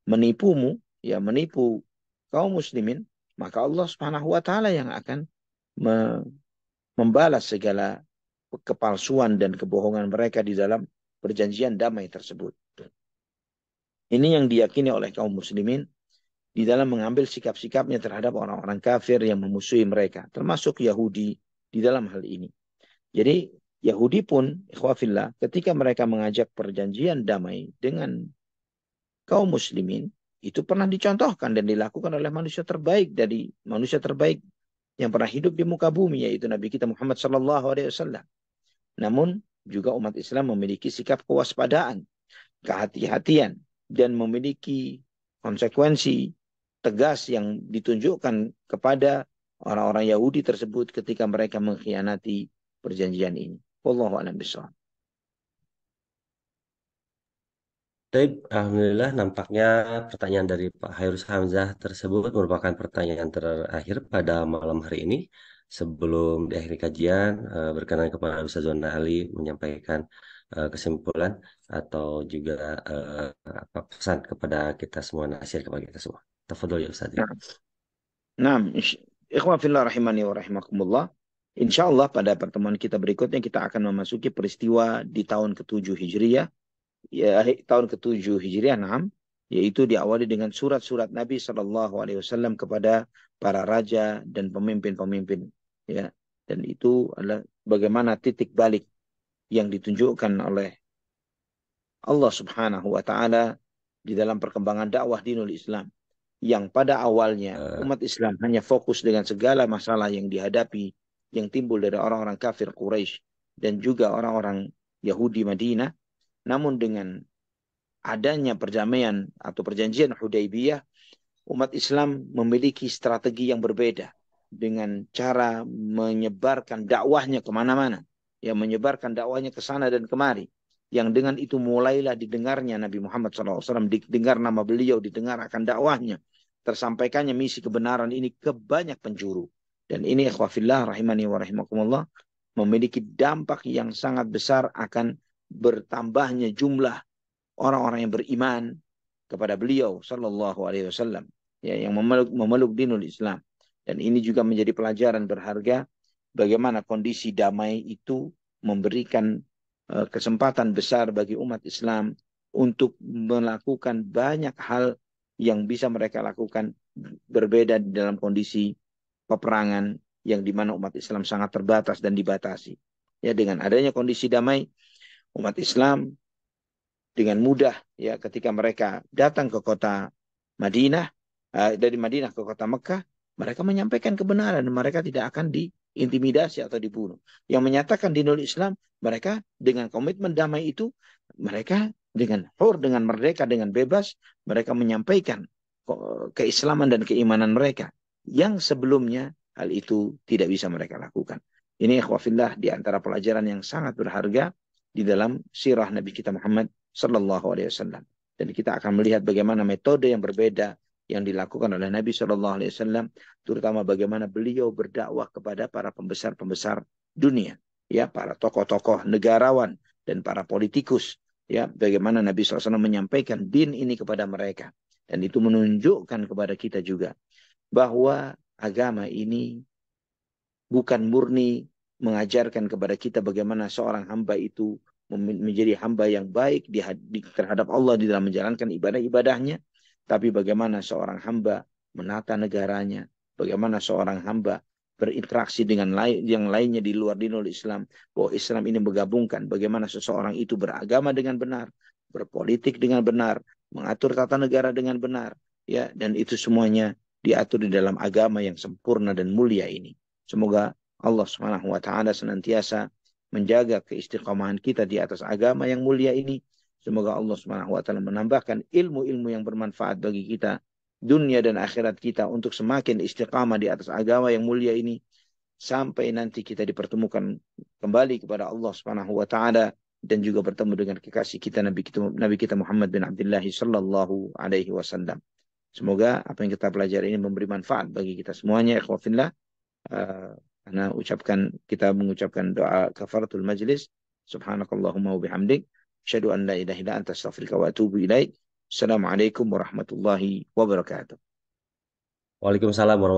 menipumu, ya menipu kaum muslimin, maka Allah Subhanahu wa taala yang akan membalas segala kepalsuan dan kebohongan mereka di dalam perjanjian damai tersebut. Ini yang diyakini oleh kaum muslimin di dalam mengambil sikap-sikapnya terhadap orang-orang kafir yang memusuhi mereka, termasuk Yahudi di dalam hal ini. Jadi Yahudi pun, ikhwafillah, ketika mereka mengajak perjanjian damai dengan kaum muslimin, itu pernah dicontohkan dan dilakukan oleh manusia terbaik dari manusia terbaik yang pernah hidup di muka bumi, yaitu Nabi kita Muhammad SAW. Namun juga umat Islam memiliki sikap kewaspadaan, kehati-hatian, dan memiliki konsekuensi tegas yang ditunjukkan kepada orang-orang Yahudi tersebut ketika mereka mengkhianati perjanjian ini. Wallahu a'lam bishawab. Baik, alhamdulillah nampaknya pertanyaan dari Pak Hairus Hamzah tersebut merupakan pertanyaan terakhir pada malam hari ini. Sebelum diakhiri kajian, berkenan kepada Ustaz Zona Ali menyampaikan kesimpulan atau juga pesan kepada kita semua, nasihat kepada kita semua. Tafadhol ya Ustaz. Nah, ikhwan fillah rahimani wa rahimakumullah. Insyaallah pada pertemuan kita berikutnya kita akan memasuki peristiwa di tahun ke-7 Hijriah. Ya, tahun ke-7 Hijriah, yaitu diawali dengan surat-surat Nabi SAW kepada para raja dan pemimpin-pemimpin. Ya, dan itu adalah bagaimana titik balik yang ditunjukkan oleh Allah Subhanahu wa taala di dalam perkembangan dakwah dinul Islam. Yang pada awalnya umat Islam hanya fokus dengan segala masalah yang dihadapi, yang timbul dari orang-orang kafir Quraisy dan juga orang-orang Yahudi Madinah. Namun dengan adanya perdamaian atau perjanjian Hudaybiyah, umat Islam memiliki strategi yang berbeda dengan cara menyebarkan dakwahnya kemana-mana, yang menyebarkan dakwahnya ke sana dan kemari. Yang dengan itu mulailah didengarnya Nabi Muhammad SAW, didengar nama beliau, didengar akan dakwahnya, tersampaikannya misi kebenaran ini ke banyak penjuru. Dan ini ikhwafillah rahimani wa rahimakumullah memiliki dampak yang sangat besar akan bertambahnya jumlah orang-orang yang beriman kepada beliau sallallahu alaihi wasallam, ya, yang memeluk dinul Islam. Dan ini juga menjadi pelajaran berharga bagaimana kondisi damai itu memberikan kesempatan besar bagi umat Islam untuk melakukan banyak hal yang bisa mereka lakukan berbeda dalam kondisi peperangan yang dimana umat Islam sangat terbatas dan dibatasi. Ya, dengan adanya kondisi damai, umat Islam dengan mudah, ya, ketika mereka datang ke kota Madinah, dari Madinah ke kota Mekah, mereka menyampaikan kebenaran dan mereka tidak akan diintimidasi atau dibunuh. Yang menyatakan dinul Islam, mereka dengan komitmen damai itu, mereka dengan dengan merdeka, dengan bebas, mereka menyampaikan keislaman dan keimanan mereka yang sebelumnya hal itu tidak bisa mereka lakukan. Ini ikhwafillah di antara pelajaran yang sangat berharga di dalam sirah Nabi kita Muhammad sallallahu alaihi wasallam. Dan kita akan melihat bagaimana metode yang berbeda yang dilakukan oleh Nabi sallallahu alaihi wasallam, terutama bagaimana beliau berdakwah kepada para pembesar-pembesar dunia, ya, para tokoh-tokoh negarawan dan para politikus, ya, bagaimana Nabi SAW menyampaikan din ini kepada mereka. Dan itu menunjukkan kepada kita juga bahwa agama ini bukan murni mengajarkan kepada kita bagaimana seorang hamba itu menjadi hamba yang baik terhadap Allah di dalam menjalankan ibadah-ibadahnya, tapi bagaimana seorang hamba menata negaranya, bagaimana seorang hamba berinteraksi dengan yang lainnya di luar dinul Islam, bahwa Islam ini menggabungkan bagaimana seseorang itu beragama dengan benar, berpolitik dengan benar, mengatur tata negara dengan benar, ya, dan itu semuanya diatur di dalam agama yang sempurna dan mulia ini. Semoga Allah Subhanahu wa taala senantiasa menjaga keistiqomahan kita di atas agama yang mulia ini. Semoga Allah Subhanahu wa taala menambahkan ilmu-ilmu yang bermanfaat bagi kita dunia dan akhirat kita untuk semakin istiqamah di atas agama yang mulia ini sampai nanti kita dipertemukan kembali kepada Allah Subhanahu wa taala dan juga bertemu dengan kekasih kita Nabi kita Muhammad bin Abdullah sallallahu alaihi wasallam. Semoga apa yang kita pelajari ini memberi manfaat bagi kita semuanya. Ikhwafillah, kita mengucapkan doa kafaratul majlis. Subhanakallahumma wa bihamdik, asyhadu an la ilaha illa anta, astaghfiruka wa atubu ilaik. Assalamualaikum warahmatullahi wabarakatuh. Waalaikumsalam warahmatullahi